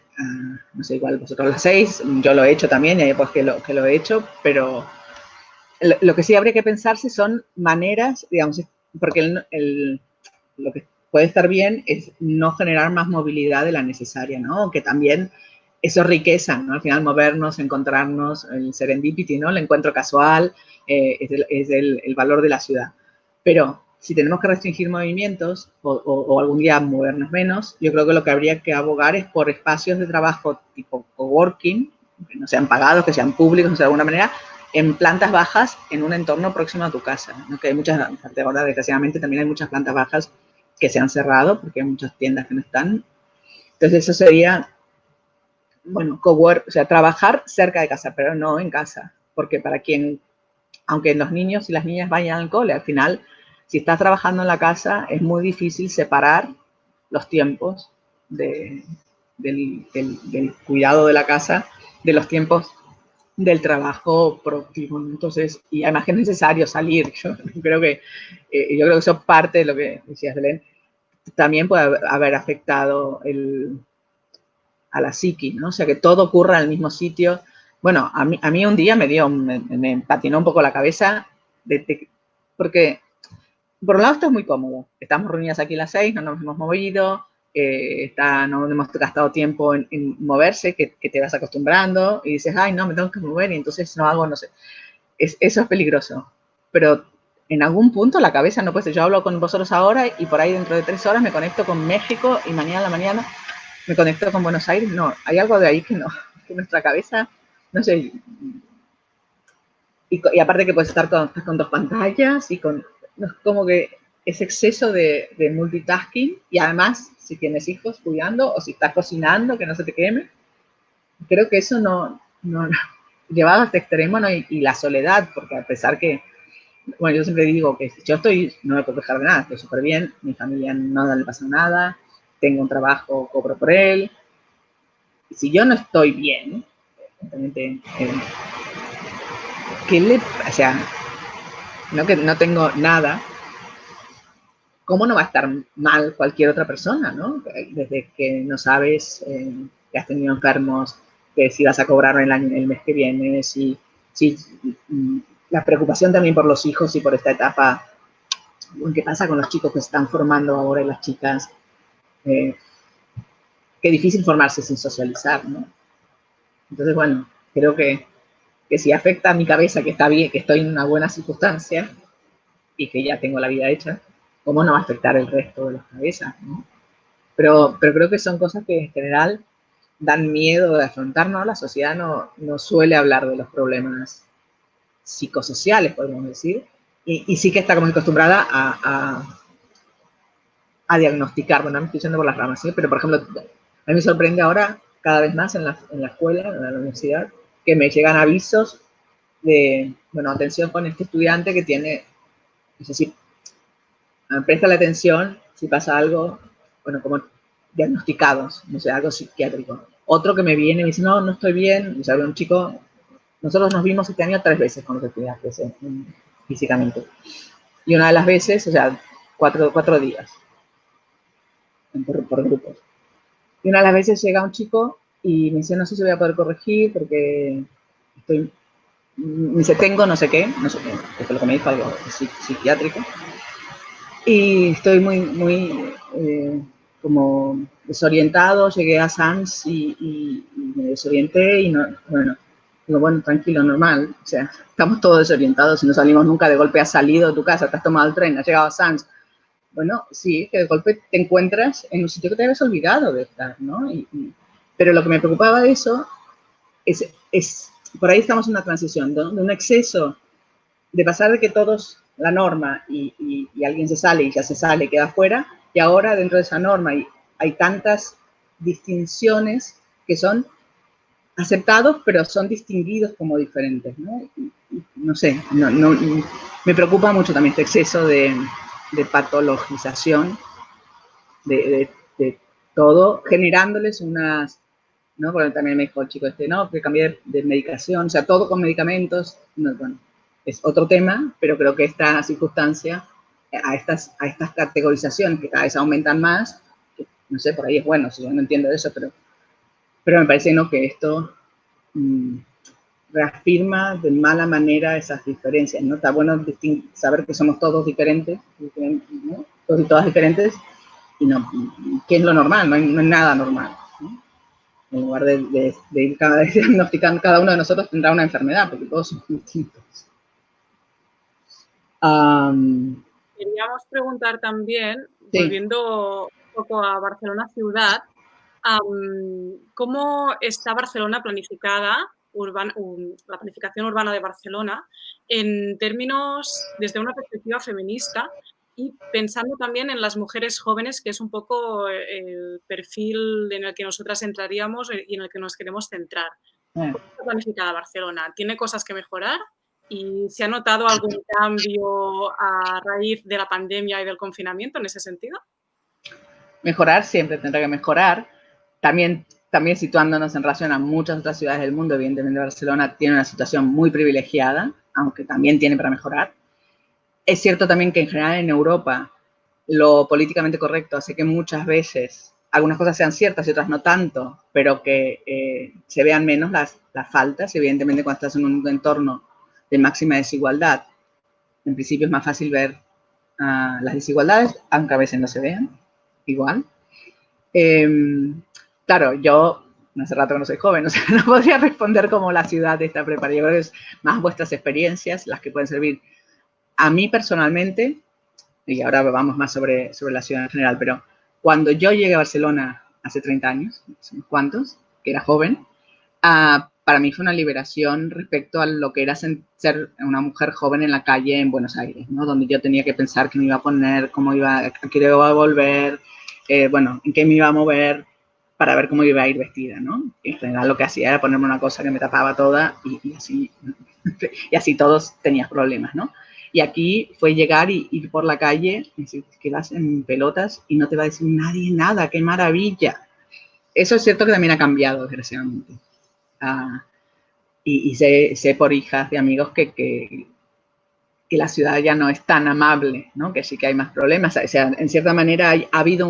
no sé, igual vosotros lo hacéis, yo lo he hecho también, y hay pues que lo he hecho, pero lo que sí habría que pensarse son maneras, digamos, porque lo que puede estar bien es no generar más movilidad de la necesaria, ¿no? Que también eso es riqueza, ¿no? Al final movernos, encontrarnos, el serendipity, ¿no? El encuentro casual, es el valor de la ciudad. Pero si tenemos que restringir movimientos o algún día movernos menos, yo creo que lo que habría que abogar es por espacios de trabajo tipo coworking, que no sean pagados, que sean públicos, no sé, de alguna manera, en plantas bajas en un entorno próximo a tu casa, ¿no? Que hay muchas, ahora desgraciadamente también hay muchas plantas bajas que se han cerrado porque hay muchas tiendas que no están. Entonces eso sería, bueno, cowork, o sea, trabajar cerca de casa, pero no en casa, porque para quien, aunque los niños y las niñas vayan al cole, al final, si estás trabajando en la casa, es muy difícil separar los tiempos del cuidado de la casa de los tiempos del trabajo productivo. Entonces, y además que es necesario salir. Yo creo que eso es parte de lo que decías, Belén. También puede haber afectado a la psiquis, ¿no? O sea, que todo ocurra en el mismo sitio. Bueno, a mí un día me patinó un poco la cabeza, porque por un lado esto es muy cómodo. Estamos reunidas aquí a las 6, no nos hemos movido, no hemos gastado tiempo en moverse, que te vas acostumbrando y dices, ay, no, me tengo que mover y entonces no hago, no sé. Eso es peligroso. Pero en algún punto la cabeza no puede ser. Yo hablo con vosotros ahora y por ahí dentro de 3 horas me conecto con México y mañana a la mañana me conecto con Buenos Aires. No, hay algo de ahí que no, que nuestra cabeza, no sé. Y aparte que puedes estar con 2 pantallas y con, no, como que ese exceso de multitasking, y además si tienes hijos cuidando o si estás cocinando que no se te queme, creo que eso no llevado a este extremo, ¿no? Y la soledad, porque a pesar que, bueno, yo siempre digo que yo no me puedo quejar de nada, estoy súper bien, mi familia no le pasa nada, tengo un trabajo, cobro por él, y si yo no estoy bien, o sea, que no tengo nada, ¿cómo no va a estar mal cualquier otra persona, ¿no? Desde que no sabes que has tenido enfermos, que si vas a cobrar el mes que viene, si la preocupación también por los hijos y por esta etapa, ¿qué pasa con los chicos que se están formando ahora y las chicas? Qué difícil formarse sin socializar, ¿no? Entonces, bueno, creo que si afecta a mi cabeza, que está bien, que estoy en una buena circunstancia y que ya tengo la vida hecha, ¿cómo no va a afectar el resto de las cabezas, ¿no? Pero creo que son cosas que en general dan miedo de afrontar, ¿no? La sociedad no suele hablar de los problemas psicosociales, podemos decir, y sí que está como acostumbrada a diagnosticar. Bueno, me estoy yendo por las ramas, ¿sí? Pero por ejemplo, a mí me sorprende ahora cada vez más en la escuela, en la universidad, que me llegan avisos de, bueno, atención con este estudiante que tiene, no sé si presta la atención, si pasa algo, bueno, como diagnosticados, no sé, algo psiquiátrico. Otro que me viene y me dice, no estoy bien, o sea, un chico, nosotros nos vimos este año 3 veces con los estudiantes físicamente. Y una de las veces, o sea, 4 días, por grupos. Y una de las veces llega un chico y me dice, no sé si voy a poder corregir porque estoy, me dice, tengo no sé qué, que fue lo que me dijo, algo psiquiátrico. Y estoy muy como desorientado, llegué a SANS y me desorienté y no, bueno, tranquilo, normal, o sea, estamos todos desorientados, si no salimos nunca, de golpe has salido de tu casa, te has tomado el tren, has llegado a SANS. Bueno, sí, que de golpe te encuentras en un sitio que te habías olvidado de estar, ¿no? Pero lo que me preocupaba de eso es por ahí estamos en una transición, ¿no? De un exceso, de pasar de que todos, la norma, y alguien se sale y ya se sale, queda fuera, y ahora dentro de esa norma hay tantas distinciones que son aceptados, pero son distinguidos como diferentes, ¿no? No sé, me preocupa mucho también este exceso de patologización de todo, generándoles unas, ¿no? Porque también me dijo el chico no, que cambié de medicación, o sea, todo con medicamentos, no, bueno, es otro tema, pero creo que esta circunstancia, a estas categorizaciones que cada vez aumentan más, que, no sé, por ahí es bueno, si yo no entiendo eso, pero me parece, ¿no?, que esto reafirma de mala manera esas diferencias, ¿no? Está bueno saber que somos todos diferentes, ¿no? Todos y todas diferentes, y no, ¿qué es lo normal? No hay nada normal, ¿no? En lugar de ir cada vez diagnosticando, cada uno de nosotros tendrá una enfermedad, porque todos somos distintos. Queríamos preguntar también, Sí. volviendo un poco a Barcelona ciudad, ¿cómo está Barcelona planificada, la planificación urbana de Barcelona, en términos desde una perspectiva feminista y pensando también en las mujeres jóvenes, que es un poco el perfil en el que nosotras entraríamos y en el que nos queremos centrar? ¿Cómo está planificada Barcelona? ¿Tiene cosas que mejorar? ¿Y se ha notado algún cambio a raíz de la pandemia y del confinamiento en ese sentido? Mejorar siempre tendrá que mejorar. También situándonos en relación a muchas otras ciudades del mundo, evidentemente Barcelona tiene una situación muy privilegiada, aunque también tiene para mejorar. Es cierto también que en general en Europa lo políticamente correcto hace que muchas veces algunas cosas sean ciertas y otras no tanto, pero que se vean menos las faltas. Evidentemente cuando estás en un entorno de máxima desigualdad, en principio es más fácil ver las desigualdades, aunque a veces no se vean igual. Claro, yo hace rato que no soy joven, o sea, no podría responder como la ciudad está preparada. Yo creo que es más vuestras experiencias las que pueden servir. A mí personalmente, y ahora vamos más sobre la ciudad en general, pero cuando yo llegué a Barcelona hace 30 años, unos cuantos, que era joven, para mí fue una liberación respecto a lo que era ser una mujer joven en la calle en Buenos Aires, ¿no? Donde yo tenía que pensar qué me iba a poner, a qué iba a volver, bueno, en qué me iba a mover para ver cómo iba a ir vestida, ¿no? Y en general lo que hacía era ponerme una cosa que me tapaba toda y así todos tenías problemas, ¿no? Y aquí fue llegar y ir por la calle y decir que vas en pelotas y no te va a decir nadie nada, qué maravilla. Eso es cierto que también ha cambiado, desgraciadamente. Y sé por hijas de amigos que la ciudad ya no es tan amable, ¿no? Que sí que hay más problemas. O sea, en cierta manera ha habido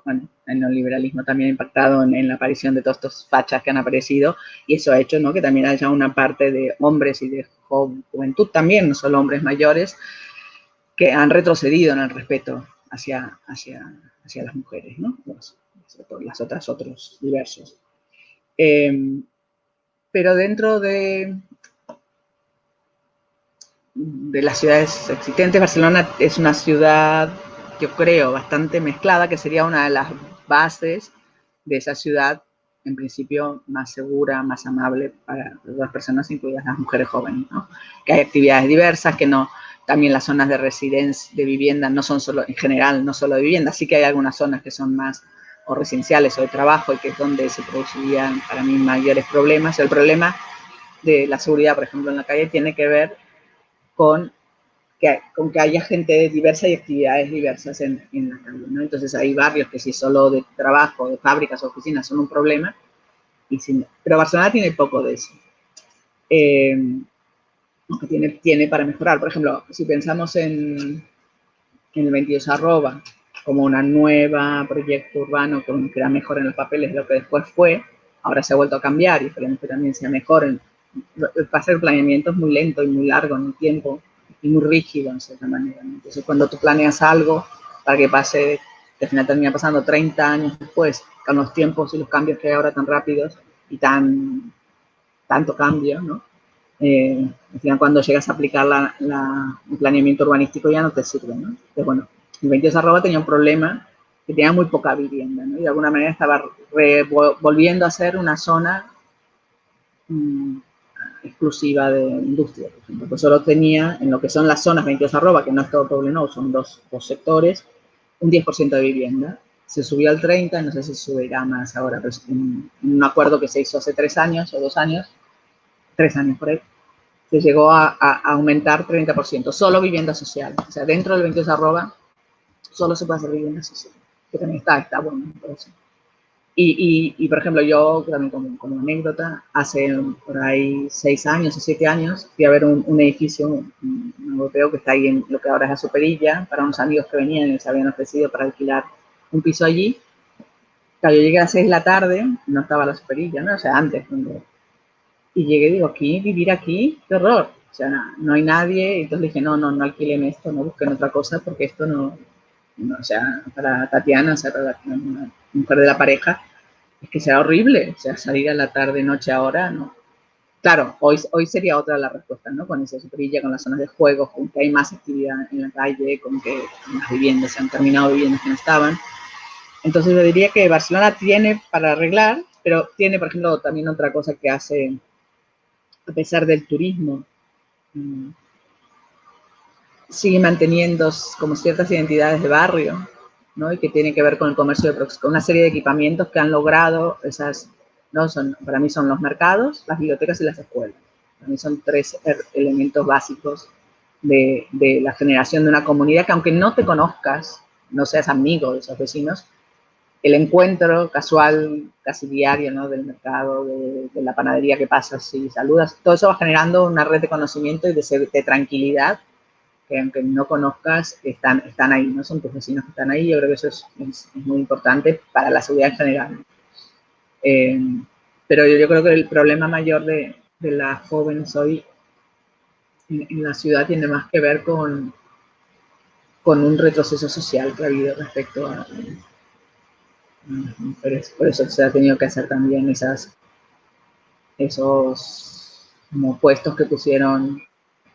bueno, el neoliberalismo también ha impactado en la aparición de todos estos fachas que han aparecido y eso ha hecho, ¿no?, que también haya una parte de hombres y de juventud también, no solo hombres mayores, que han retrocedido en el respeto hacia las mujeres, ¿no? Otros diversos. pero dentro de las ciudades existentes, Barcelona es una ciudad, yo creo, bastante mezclada, que sería una de las bases de esa ciudad, en principio, más segura, más amable para las personas, incluidas las mujeres jóvenes, ¿no? Que hay actividades diversas, que no, también las zonas de residencia, de vivienda, no son solo, en general, no solo de vivienda, sí que hay algunas zonas que son más o residenciales o de trabajo, y que es donde se producirían, para mí, mayores problemas. El problema de la seguridad, por ejemplo, en la calle, tiene que ver con que haya gente diversa y actividades diversas en la calle, ¿no? Entonces hay barrios que si solo de trabajo, de fábricas o oficinas son un problema, pero Barcelona tiene poco de eso. Tiene para mejorar. Por ejemplo, si pensamos en el 22 como una nueva proyecto urbano que era mejor en los papeles de lo que después fue, ahora se ha vuelto a cambiar y esperemos que también sea mejor. Pasa el planeamiento es muy lento y muy largo en el tiempo y muy rígido en cierta manera. Entonces, cuando tú planeas algo para que pase, que al final termina pasando 30 años después, con los tiempos y los cambios que hay ahora tan rápidos y tanto cambio, ¿no? Al final, cuando llegas a aplicar el planeamiento urbanístico ya no te sirve, ¿no? Entonces, bueno, el 22 tenía un problema que tenía muy poca vivienda, ¿no? Y de alguna manera estaba volviendo a ser una zona exclusiva de industria, por ejemplo. Pues solo tenía, en lo que son las zonas 22 que no es todo Poblenou, son dos sectores, un 10% de vivienda. Se subió al 30%, no sé si subirá más ahora, pero en un acuerdo que se hizo hace 3 años o 2 años, 3 años por ahí, se llegó a aumentar 30%, solo vivienda social. O sea, dentro del 22 solo se puede hacer vivienda social, que también está bueno por eso. Y por ejemplo, yo también como anécdota, hace por ahí 6 años o 7 años, fui a ver un edificio un europeo que está ahí en lo que ahora es la Superilla, para unos amigos que venían y les habían ofrecido para alquilar un piso allí. Claro, yo llegué a las 6 de la tarde, no estaba la Superilla, ¿no? O sea, antes. Y llegué y digo, vivir aquí, qué horror. O sea, no hay nadie. Entonces dije, no alquilen esto, no busquen otra cosa, porque esto no, o sea, para Tatiana, o sea, para la mujer de la pareja, es que será horrible. O sea, salir a la tarde, noche, ahora, no. Claro, hoy sería otra la respuesta, ¿no? Con esa Superilla, con las zonas de juego, con que hay más actividad en la calle, con que las viviendas, se han terminado viviendas que no estaban. Entonces yo diría que Barcelona tiene para arreglar, pero tiene, por ejemplo, también otra cosa que hace, a pesar del turismo, sigue manteniendo como ciertas identidades de barrio, ¿no? Y que tiene que ver con el comercio de proximidad, con una serie de equipamientos que han logrado esas, ¿no? Para mí son los mercados, las bibliotecas y las escuelas. Para mí son 3 elementos básicos de la generación de una comunidad que, aunque no te conozcas, no seas amigo de esos vecinos, el encuentro casual, casi diario, ¿no? Del mercado, de la panadería que pasas y saludas, todo eso va generando una red de conocimiento y de tranquilidad, que aunque no conozcas, están ahí, ¿no? Son tus vecinos que están ahí. Yo creo que eso es muy importante para la seguridad en general. Pero yo creo que el problema mayor de las jóvenes hoy en la ciudad tiene más que ver con un retroceso social que ha habido respecto a las mujeres. Por eso se ha tenido que hacer también esos como puestos que pusieron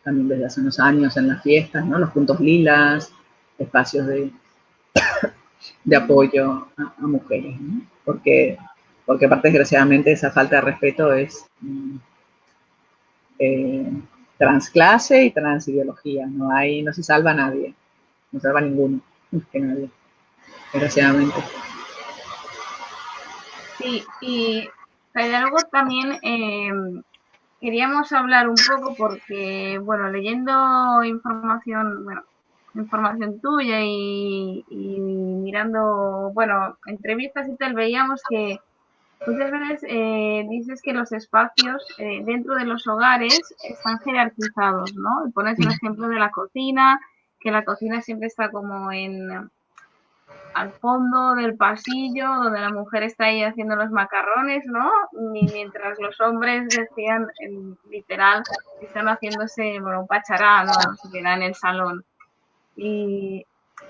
también desde hace unos años en las fiestas, ¿no? Los puntos lilas, espacios de apoyo a mujeres, ¿no? Porque aparte, desgraciadamente, esa falta de respeto es transclase y transideología. No se salva a nadie, no se salva a ninguno, que nadie, desgraciadamente. Sí, y luego también queríamos hablar un poco porque, bueno, leyendo información tuya y mirando, bueno, entrevistas y tal, veíamos que muchas veces dices que los espacios dentro de los hogares están jerarquizados, ¿no? Y pones el ejemplo de la cocina, que la cocina siempre está como al fondo del pasillo, donde la mujer está ahí haciendo los macarrones, ¿no? Mientras los hombres decían, literal, que están haciéndose, bueno, un pachará, ¿no? Se queda en el salón. Y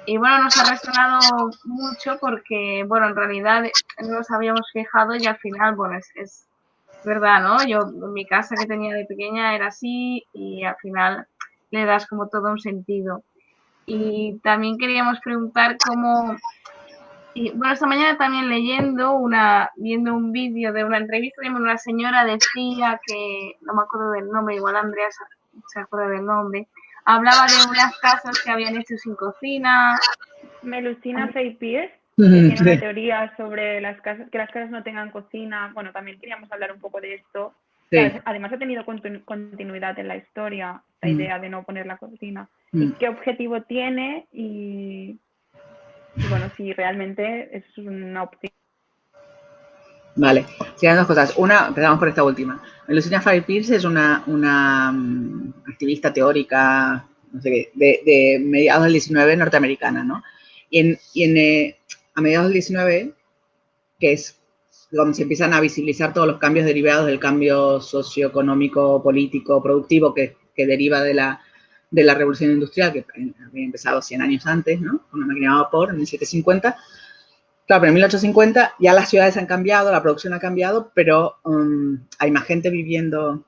bueno, nos ha resonado mucho porque, bueno, en realidad nos habíamos fijado y al final, bueno, es verdad, ¿no? Yo en mi casa que tenía de pequeña era así y al final le das como todo un sentido. Y también queríamos preguntar cómo, y bueno, esta mañana también viendo un vídeo de una entrevista, una señora decía que, no me acuerdo del nombre, igual Andrea se acuerda del nombre, hablaba de unas casas que habían hecho sin cocina. Melusina Faye-Pierce, que Mm, tiene una sí, teoría sobre las casas, que las casas no tengan cocina. Bueno, también queríamos hablar un poco de esto. sí. Además ha tenido continuidad en la historia, la Mm, idea de no poner la cocina. mm. ¿Y qué objetivo tiene? Y bueno, si realmente es una opción. Vale, sí, hay dos cosas. Una, empezamos por esta última. Melusina Faye-Pierce es una activista teórica, no sé qué, de mediados del 19 norteamericana, ¿no? A mediados del 19, que es donde se empiezan a visibilizar todos los cambios derivados del cambio socioeconómico, político, productivo que deriva de la revolución industrial, que había empezado 100 años antes, ¿no? Con la máquina de vapor en 1750. Claro, pero en 1850 ya las ciudades han cambiado, la producción ha cambiado, pero hay más gente viviendo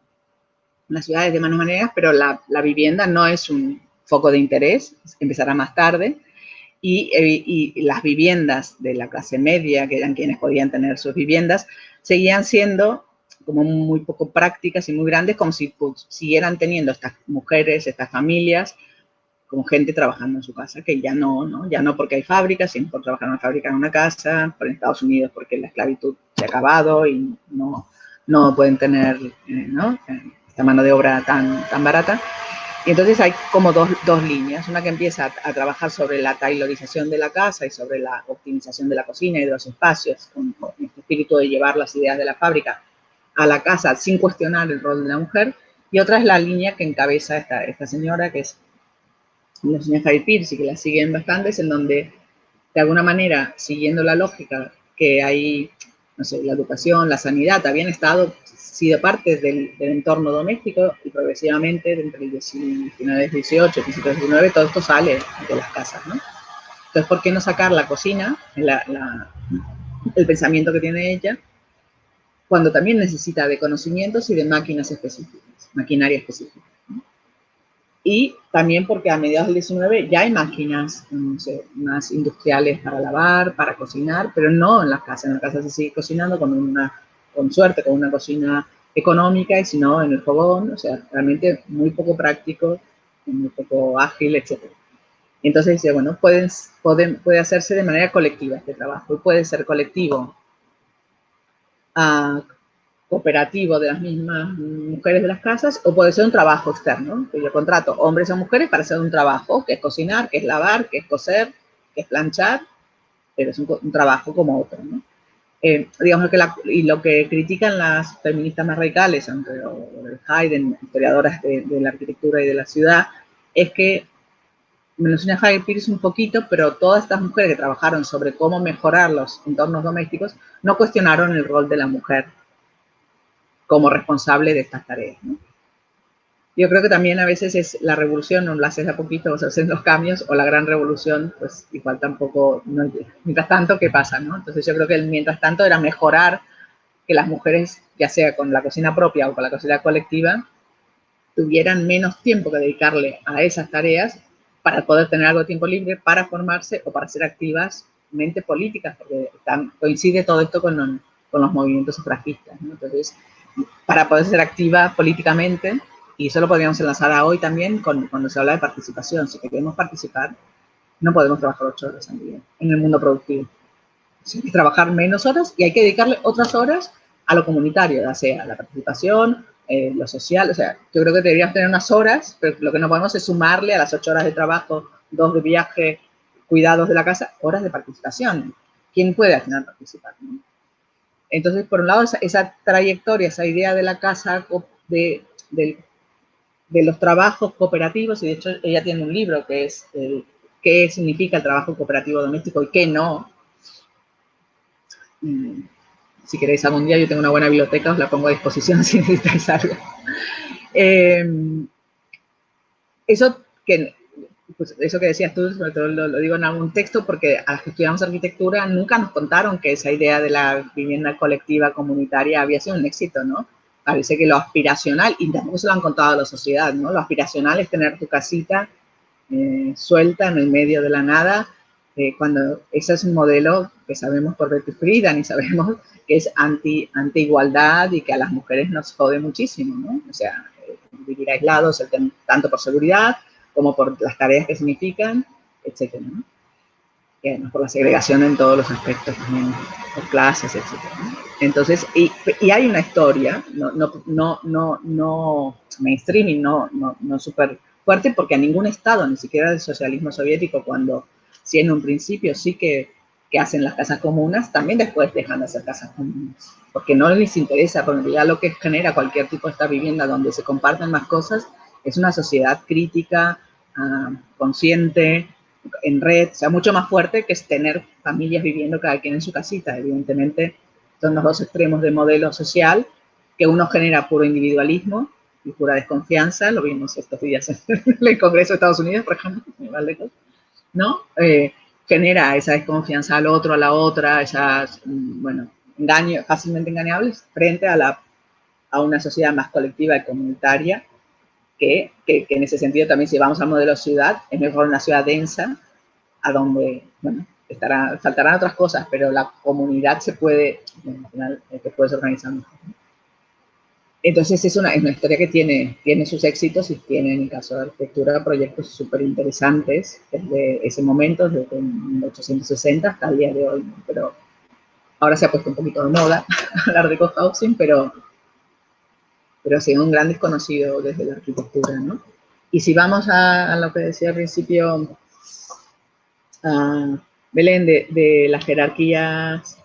en las ciudades de manos maneras, pero la vivienda no es un foco de interés, empezará más tarde, y las viviendas de la clase media, que eran quienes podían tener sus viviendas, seguían siendo como muy poco prácticas y muy grandes, como si siguieran teniendo estas mujeres, estas familias, como gente trabajando en su casa, que ya no, ya no porque hay fábricas, sino por trabajar en una fábrica en una casa, por Estados Unidos porque la esclavitud se ha acabado y no pueden tener ¿no? esta mano de obra tan barata. Y entonces hay como dos líneas, una que empieza a trabajar sobre la tailorización de la casa y sobre la optimización de la cocina y de los espacios, con este espíritu de llevar las ideas de la fábrica a la casa sin cuestionar el rol de la mujer, y otra es la línea que encabeza esta señora, que es la señora Faye-Pierce, y que la siguen bastantes, en donde, de alguna manera, siguiendo la lógica que hay, no sé, la educación, la sanidad, habían sido parte del entorno doméstico, y progresivamente, entre el 19, 18, 19, todo esto sale de las casas, ¿no? Entonces, ¿por qué no sacar la cocina, el pensamiento que tiene ella, cuando también necesita de conocimientos y de máquinas específicas, maquinaria específica? Y también porque a mediados del 19 ya hay máquinas, no sé, más industriales para lavar, para cocinar, pero no en las casas. En las casas se sigue cocinando con suerte, con una cocina económica, y si no, en el fogón. O sea, realmente muy poco práctico, muy poco ágil, etc. Entonces dice, bueno, puede hacerse de manera colectiva este trabajo, y puede ser colectivo, cooperativo de las mismas mujeres de las casas, o puede ser un trabajo externo, que yo contrato hombres o mujeres para hacer un trabajo, que es cocinar, que es lavar, que es coser, que es planchar, pero es un trabajo como otro, ¿no? Digamos y lo que critican las feministas más radicales, entre Hayden, historiadoras de la arquitectura y de la ciudad, es que Melusina Faye-Pierce un poquito, pero todas estas mujeres que trabajaron sobre cómo mejorar los entornos domésticos no cuestionaron el rol de la mujer como responsable de estas tareas, ¿no? Yo creo que también a veces es la revolución, no la haces a poquito, o se hacen los cambios, o la gran revolución, pues igual tampoco, no, mientras tanto, ¿qué pasa, no? Entonces yo creo que el mientras tanto era mejorar que las mujeres, ya sea con la cocina propia o con la cocina colectiva, tuvieran menos tiempo que dedicarle a esas tareas para poder tener algo de tiempo libre para formarse o para ser activamente políticas, porque coincide todo esto con los movimientos sufragistas, ¿no? Entonces, para poder ser activa políticamente, y eso lo podríamos enlazar a hoy también cuando se habla de participación. Si queremos participar, no podemos trabajar 8 horas al día en el mundo productivo. Hay que trabajar menos horas y hay que dedicarle otras horas a lo comunitario, ya sea la participación, lo social. O sea, yo creo que deberíamos tener unas horas, pero lo que no podemos es sumarle a las 8 horas de trabajo, 2 de viaje, cuidados de la casa, horas de participación. ¿Quién puede al final participar, ¿no? Entonces, por un lado, esa trayectoria, esa idea de la casa, de los trabajos cooperativos, y de hecho ella tiene un libro que es qué significa el trabajo cooperativo doméstico y qué no. Si queréis algún día, yo tengo una buena biblioteca, os la pongo a disposición si necesitáis algo. Eso que pues eso que decías tú, sobre todo lo digo en algún texto, porque a las que estudiamos arquitectura nunca nos contaron que esa idea de la vivienda colectiva comunitaria había sido un éxito, ¿no? Parece que lo aspiracional, y tampoco se lo han contado a la sociedad, ¿no? Lo aspiracional es tener tu casita suelta en el medio de la nada, cuando ese es un modelo que sabemos por Betty Friedan y sabemos que es anti-igualdad y que a las mujeres nos jode muchísimo, ¿no? O sea, vivir aislados, tanto por seguridad como por las tareas que significan, etcétera, ¿no? Y además por la segregación en todos los aspectos también, por clases, etcétera, ¿no? Entonces, y hay una historia, no mainstreaming, no súper fuerte, porque a ningún estado, ni siquiera del socialismo soviético, cuando sí en un principio sí que hacen las casas comunas, también después dejan de hacer casas comunes, porque no les interesa, porque ya lo que genera cualquier tipo de esta vivienda donde se comparten más cosas es una sociedad crítica, consciente, en red, o sea, mucho más fuerte que es tener familias viviendo cada quien en su casita. Evidentemente, son los dos extremos de modelo social, que uno genera puro individualismo y pura desconfianza, lo vimos estos días en el Congreso de Estados Unidos, por ejemplo, ¿no? Genera esa desconfianza al otro, a la otra, esas, bueno, engaños fácilmente engañables frente a una sociedad más colectiva y comunitaria, que en ese sentido también, si vamos al modelo ciudad, es mejor una ciudad densa, a donde, bueno, faltarán otras cosas, pero la comunidad se puede, al final, te puedes organizar mejor. Entonces es una historia que tiene sus éxitos y tiene, en el caso de arquitectura, proyectos súper interesantes desde ese momento, desde 1860 hasta el día de hoy, ¿no? Pero ahora se ha puesto un poquito de moda hablar de cohousing, pero ha sido un gran desconocido desde la arquitectura, ¿no? Y si vamos a lo que decía al principio Belén, de las jerarquías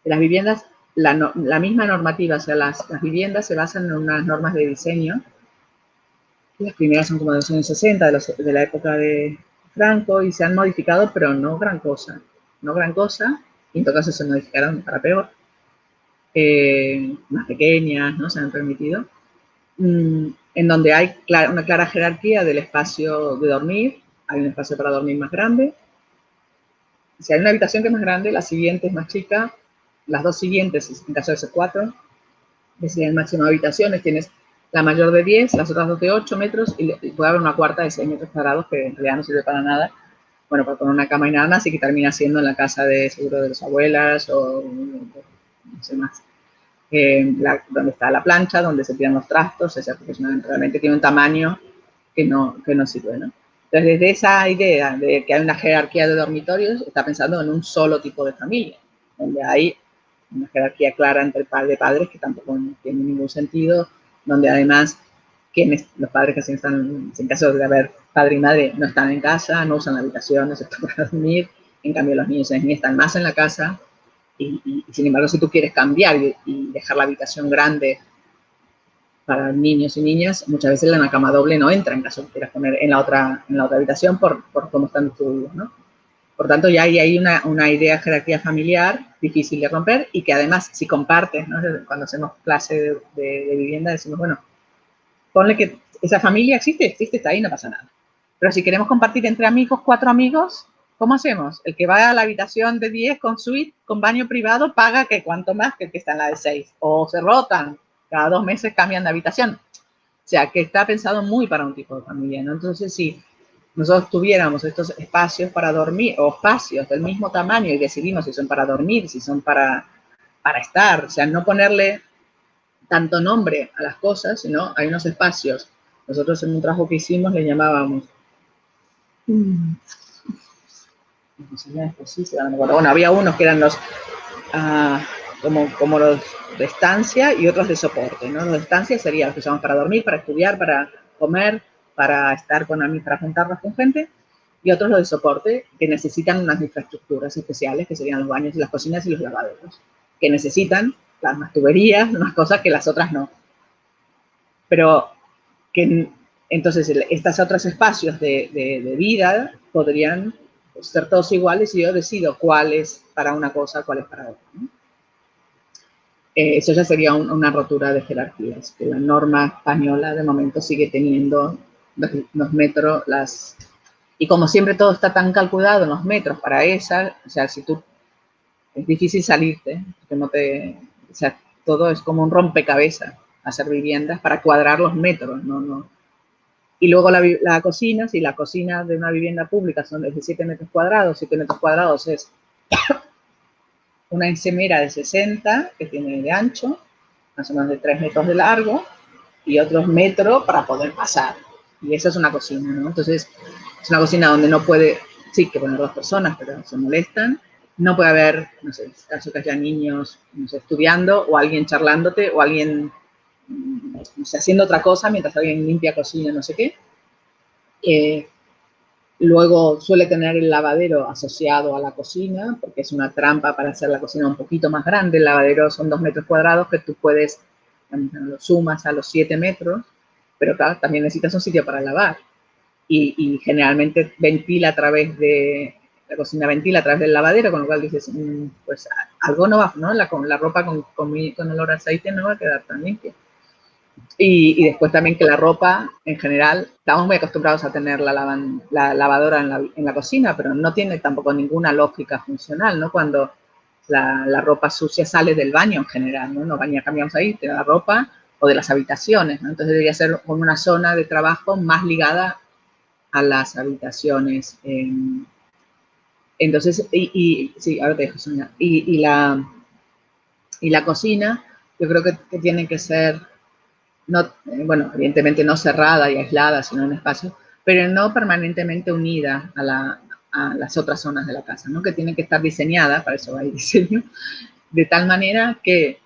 de las viviendas, la misma normativa, o sea, las viviendas se basan en unas normas de diseño. Las primeras son como de los años 60, de la época de Franco, y se han modificado, pero no gran cosa. No gran cosa, y en todo caso se modificaron para peor. Más pequeñas, ¿no? Se han permitido. En donde hay una clara jerarquía del espacio de dormir. Hay un espacio para dormir más grande. Si hay una habitación que es más grande, la siguiente es más chica. Las dos siguientes, en caso de ser 4, que serían el máximo de habitaciones, tienes la mayor de 10, las otras dos de 8 metros, y puede haber una cuarta de 6 metros cuadrados, que en realidad no sirve para nada, bueno, para poner una cama y nada más, y que termina siendo en la casa de seguro de las abuelas, o no sé más, donde está la plancha, donde se tiran los trastos, o sea, porque realmente tiene un tamaño que no sirve, ¿no? Entonces, desde esa idea de que hay una jerarquía de dormitorios, está pensando en un solo tipo de familia, donde hay una jerarquía clara entre el padre y padres, que tampoco tiene ningún sentido, donde además los padres que están, en caso de haber padre y madre, no están en casa, no usan la habitación, no se para dormir, en cambio los niños y las niñas están más en la casa, y sin embargo, si tú quieres cambiar y dejar la habitación grande para niños y niñas, muchas veces la cama doble no entra en caso que quieras poner en la otra habitación por cómo están distribuidos, ¿no? Por tanto, ya hay una idea de jerarquía familiar difícil de romper, y que además, si compartes, ¿no? Cuando hacemos clase de vivienda, decimos, bueno, ponle que esa familia existe, está ahí, no pasa nada. Pero si queremos compartir entre amigos, 4 amigos, ¿cómo hacemos? El que va a la habitación de 10 con suite, con baño privado, paga que cuanto más que el que está en la de 6. O se rotan, cada 2 meses cambian de habitación. O sea, que está pensado muy para un tipo de familia, ¿no? Entonces, si nosotros tuviéramos estos espacios para dormir, o espacios del mismo tamaño, y decidimos si son para dormir, si son para estar, o sea, no ponerle tanto nombre a las cosas, sino hay unos espacios. Nosotros en un trabajo que hicimos le llamábamos, bueno, había unos que eran los como los de estancia y otros de soporte, ¿no? Los de estancia serían los que usamos para dormir, para estudiar, para comer, para estar con amigos, para juntarnos con gente, y otros los de soporte, que necesitan unas infraestructuras especiales, que serían los baños y las cocinas y los lavaderos, que necesitan las tuberías, unas cosas que las otras no. Pero que entonces estos otros espacios de vida podrían ser todos iguales, y yo decido cuál es para una cosa, cuál es para otra, ¿no? Eso ya sería una rotura de jerarquías, que la norma española de momento sigue teniendo los metros, Y como siempre todo está tan calculado en los metros para esa, o sea, si tú, es difícil salirte, porque no te, o sea, todo es como un rompecabezas, hacer viviendas para cuadrar los metros, no. Y luego la cocina, si la cocina de una vivienda pública son de 7 metros cuadrados, 7 metros cuadrados es una encimera de 60 que tiene de ancho, más o menos de 3 metros de largo, y otros metros para poder pasar. Y esa es una cocina, ¿no? Entonces, es una cocina donde no puede, sí, que poner 2 personas, pero se molestan. No puede haber, no sé, caso que haya niños, no sé, estudiando, o alguien charlándote, o alguien, no sé, haciendo otra cosa mientras alguien limpia, cocina, no sé qué. Luego suele tener el lavadero asociado a la cocina, porque es una trampa para hacer la cocina un poquito más grande. El lavadero son 2 metros cuadrados que tú puedes, lo sumas a los 7 metros, pero claro, también necesitas un sitio para lavar. Y generalmente ventila a través de, la cocina ventila a través del lavadero, con lo cual dices, pues algo no va, ¿no? La ropa con olor a aceite no va a quedar tan limpia. Y después también que la ropa, en general, estamos muy acostumbrados a tener la lavadora en la cocina, pero no tiene tampoco ninguna lógica funcional, ¿no? Cuando la ropa sucia sale del baño en general, ¿no? No cambiamos ahí, de la ropa o de las habitaciones, ¿no? Entonces debería ser como una zona de trabajo más ligada a las habitaciones. Entonces, sí, ahora te dejo, Sonia. Y la cocina, yo creo que tiene que ser, no, bueno, evidentemente no cerrada y aislada, sino un espacio, pero no permanentemente unida a las otras zonas de la casa, ¿no? Que tienen que estar diseñadas, para eso hay diseño, de tal manera que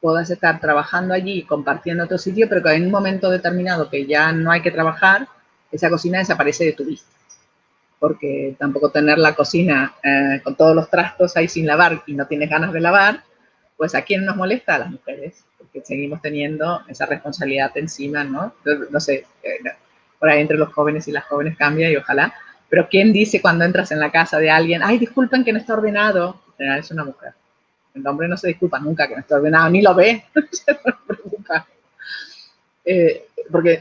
puedas estar trabajando allí, compartiendo otro sitio, pero que en un momento determinado que ya no hay que trabajar, esa cocina desaparece de tu vista. Porque tampoco tener la cocina con todos los trastos ahí sin lavar y no tienes ganas de lavar, pues ¿a quién nos molesta? A las mujeres, porque seguimos teniendo esa responsabilidad encima, ¿no? No sé, por ahí entre los jóvenes y las jóvenes cambia y ojalá, pero ¿quién dice cuando entras en la casa de alguien, ay, disculpen que no está ordenado? En general es una mujer. El hombre no se disculpa nunca que no está ordenado, ni lo ve, no se preocupa. Porque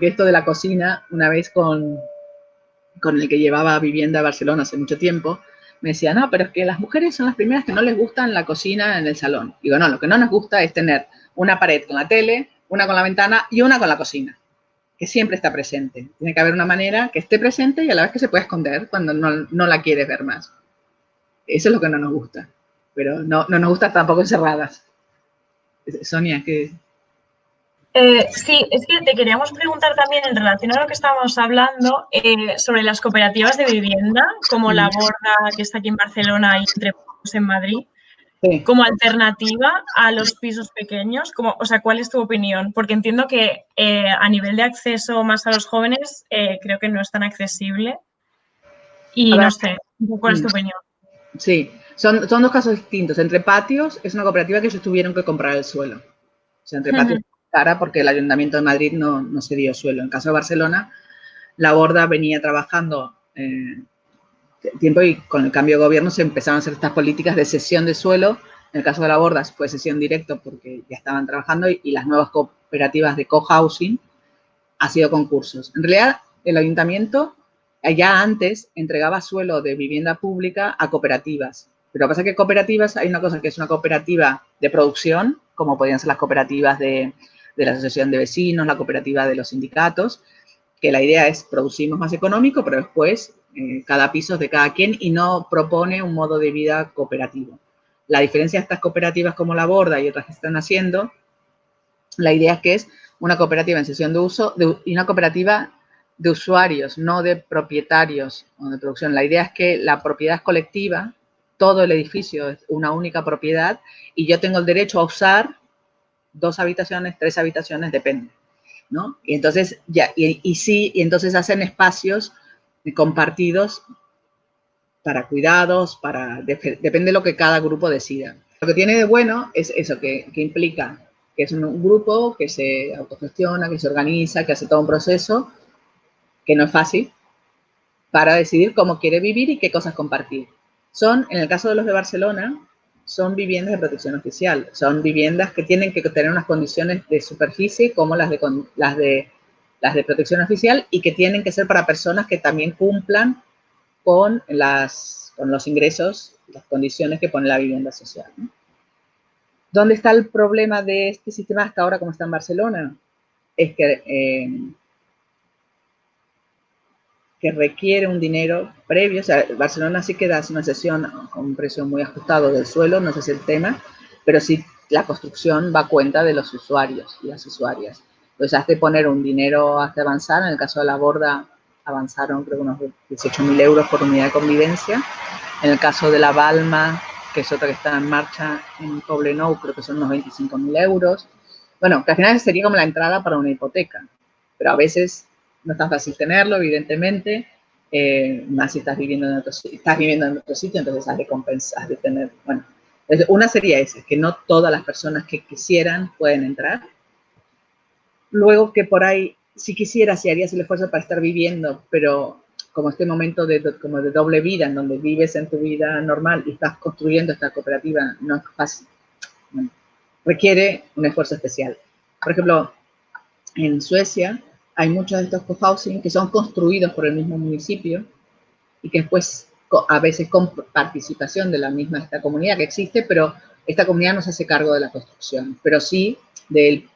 esto de la cocina, una vez con el que llevaba vivienda a Barcelona hace mucho tiempo, me decía, no, pero es que las mujeres son las primeras que no les gustan la cocina en el salón. Digo, no, lo que no nos gusta es tener una pared con la tele, una con la ventana y una con la cocina, que siempre está presente. Tiene que haber una manera que esté presente y a la vez que se puede esconder cuando no la quieres ver más. Eso es lo que no nos gusta. Pero no nos gusta tampoco encerradas. Sonia, ¿qué? Sí, es que te queríamos preguntar también en relación a lo que estábamos hablando sobre las cooperativas de vivienda, como La Borda, que está aquí en Barcelona y entre en Madrid, Sí. como alternativa a los pisos pequeños. O sea, ¿cuál es tu opinión? Porque entiendo que a nivel de acceso más a los jóvenes creo que no es tan accesible y no sé, ¿cuál es tu opinión? Sí, son 2 casos distintos. Entre Patios es una cooperativa que ellos tuvieron que comprar el suelo. O sea, Entre Patios cara porque el Ayuntamiento de Madrid no se dio suelo. En el caso de Barcelona, La Borda venía trabajando tiempo y con el cambio de gobierno se empezaron a hacer estas políticas de cesión de suelo. En el caso de La Borda fue cesión directo porque ya estaban trabajando y las nuevas cooperativas de cohousing ha sido concursos. En realidad, el Ayuntamiento ya antes entregaba suelo de vivienda pública a cooperativas. Pero lo que pasa es que cooperativas, hay una cosa que es una cooperativa de producción, como podrían ser las cooperativas de la asociación de vecinos, la cooperativa de los sindicatos, que la idea es producimos más económico, pero después cada piso es de cada quien y no propone un modo de vida cooperativo. La diferencia de estas cooperativas como La Borda y otras que están haciendo, la idea es que es una cooperativa en cesión de uso y una cooperativa de usuarios, no de propietarios o de producción. La idea es que la propiedad es colectiva, todo el edificio es una única propiedad y yo tengo el derecho a usar 2 habitaciones, 3 habitaciones, depende, ¿no? Y entonces, entonces hacen espacios compartidos para cuidados, depende de lo que cada grupo decida. Lo que tiene de bueno es eso, que implica que es un grupo que se autogestiona, que se organiza, que hace todo un proceso, que no es fácil, para decidir cómo quiere vivir y qué cosas compartir. En el caso de los de Barcelona, son viviendas de protección oficial, son viviendas que tienen que tener unas condiciones de superficie como las de las de protección oficial, y que tienen que ser para personas que también cumplan con los ingresos, las condiciones que pone la vivienda social, ¿no? ¿Dónde está el problema de este sistema hasta ahora como está en Barcelona? Es que requiere un dinero previo. O sea, Barcelona sí que da una cesión con un precio muy ajustado del suelo, no sé si es el tema, pero sí la construcción va a cuenta de los usuarios y las usuarias. Entonces, has de poner un dinero, has de avanzar. En el caso de La Borda, avanzaron creo unos 18.000 euros por unidad de convivencia. En el caso de La Balma, que es otra que está en marcha en Poblenou, creo que son unos 25.000 euros. Bueno, que al final sería como la entrada para una hipoteca, pero a veces no es tan fácil tenerlo, evidentemente, más si estás viviendo en otro sitio, entonces has de compensar, has de tener, bueno, una sería esa, que no todas las personas que quisieran pueden entrar. Luego que por ahí, si quisieras, si harías el esfuerzo para estar viviendo, pero como este momento como de doble vida, en donde vives en tu vida normal y estás construyendo esta cooperativa, no es fácil. Bueno, requiere un esfuerzo especial. Por ejemplo, en Suecia hay muchos de estos cohousing que son construidos por el mismo municipio y que después, a veces con participación de la misma esta comunidad que existe, pero esta comunidad no se hace cargo de la construcción, pero sí del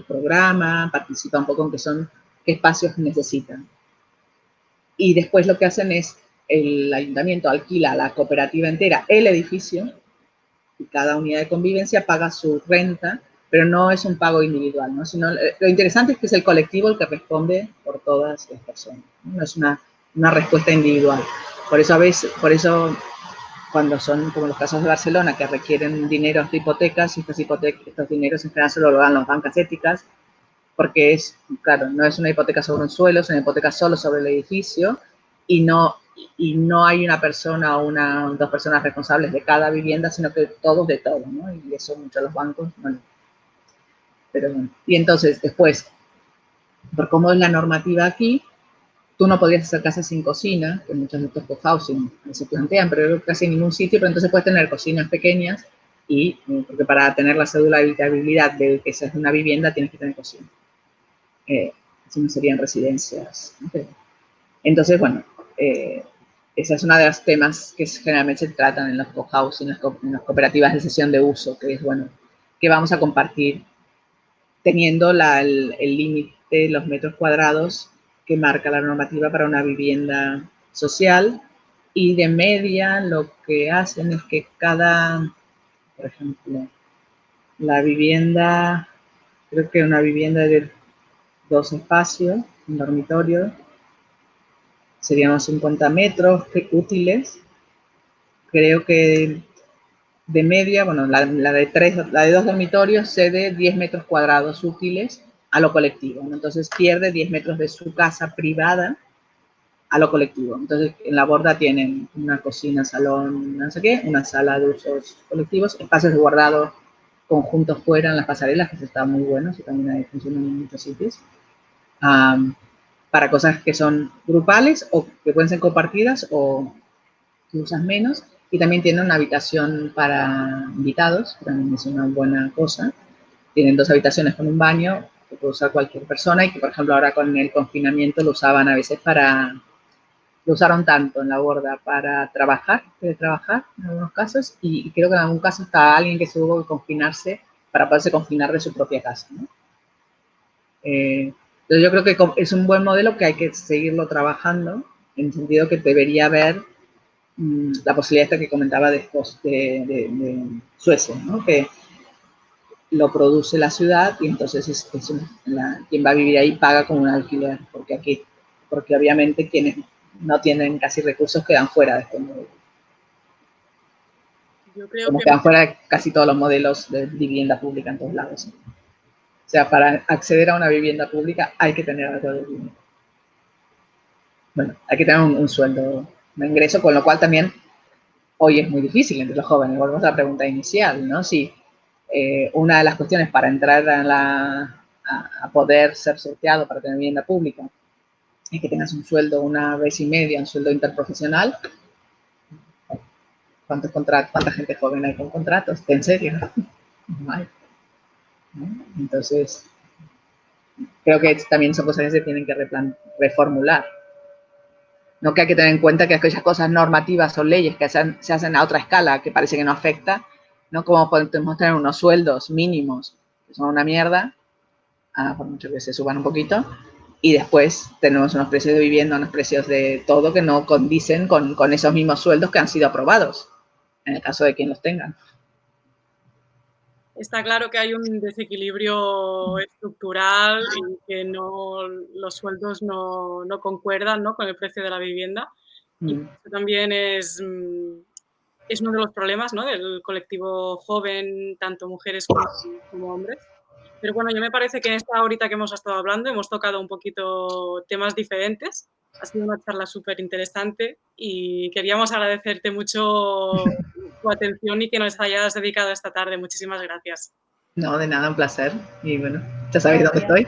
programa, participa un poco en qué espacios necesitan. Y después lo que hacen es, el ayuntamiento alquila a la cooperativa entera el edificio y cada unidad de convivencia paga su renta, pero no es un pago individual, ¿no? Sino, lo interesante es que es el colectivo el que responde por todas las personas, ¿no? No es una respuesta individual. Por eso cuando son como los casos de Barcelona, que requieren dineros de hipotecas, y estos dineros en general solo lo dan las bancas éticas, porque claro, no es una hipoteca sobre un suelo, es una hipoteca solo sobre el edificio, y no hay una persona o dos personas responsables de cada vivienda, sino que todos de todo, ¿no? Y eso muchos los bancos, bueno. Pero bueno. Y entonces, después, por cómo es la normativa aquí, tú no podrías hacer casas sin cocina, que muchos de estos cohousing se plantean, pero casi en ningún sitio, pero entonces puedes tener cocinas pequeñas, porque para tener la cédula de habitabilidad de que seas una vivienda tienes que tener cocina. Si no serían residencias. Okay. Entonces, bueno, esa es una de los temas que generalmente se tratan en los cohousing, en las cooperativas de cesión de uso, que es, bueno, que vamos a compartir teniendo el límite, los metros cuadrados que marca la normativa para una vivienda social, y de media lo que hacen es que por ejemplo, la vivienda, creo que una vivienda de 2 espacios, un dormitorio, serían unos 50 metros útiles. Creo que de media, bueno, la de 2 dormitorios cede 10 metros cuadrados útiles a lo colectivo, ¿no? Entonces pierde 10 metros de su casa privada a lo colectivo. Entonces en La Borda tienen una cocina, salón, no sé qué, una sala de usos colectivos, espacios de guardado conjuntos fuera en las pasarelas, que eso está muy bueno, eso también funciona en muchos sitios. Para cosas que son grupales o que pueden ser compartidas o que usas menos. Y también tienen una habitación para invitados, que también es una buena cosa. Tienen 2 habitaciones con un baño que puede usar cualquier persona, y que, por ejemplo, ahora con el confinamiento lo usaban a veces lo usaron tanto en La Borda para teletrabajar en algunos casos, y creo que en algún caso está alguien que se tuvo que confinarse para poderse confinar de su propia casa, ¿no? Entonces yo creo que es un buen modelo que hay que seguirlo trabajando, en el sentido que debería haber la posibilidad esta que comentaba de Suecia, ¿no? Que lo produce la ciudad y entonces quien va a vivir ahí paga como un alquiler, porque obviamente quienes no tienen casi recursos quedan fuera de este modelo. Yo creo Como que quedan fuera de casi todos los modelos de vivienda pública en todos lados, ¿no? O sea, para acceder a una vivienda pública hay que tener algo de dinero. Bueno, hay que tener un sueldo, un ingreso, con lo cual también hoy es muy difícil entre los jóvenes. Volvemos a la pregunta inicial, ¿no? Si una de las cuestiones para entrar a poder ser sorteado para tener vivienda pública es que tengas un sueldo, una vez y media, un sueldo interprofesional. ¿Cuánta gente joven hay con contratos? ¿En serio? No hay, ¿no? Entonces, creo que también son cosas que se tienen que reformular. No, que hay que tener en cuenta que aquellas cosas normativas o leyes que se hacen a otra escala, que parece que no afecta, ¿no? Como podemos tener unos sueldos mínimos, que son una mierda, por mucho que se suban un poquito, y después tenemos unos precios de vivienda, unos precios de todo que no condicen con esos mismos sueldos que han sido aprobados, en el caso de quien los tengan. Está claro que hay un desequilibrio estructural y que los sueldos no concuerdan, ¿no?, con el precio de la vivienda. Y eso también es uno de los problemas, ¿no?, del colectivo joven, tanto mujeres como hombres. Pero bueno, yo me parece que en esta horita que hemos estado hablando hemos tocado un poquito temas diferentes. Ha sido una charla súper interesante y queríamos agradecerte mucho tu atención y que nos hayas dedicado esta tarde. Muchísimas gracias. No, de nada, un placer. Y bueno, ya sabéis dónde estoy.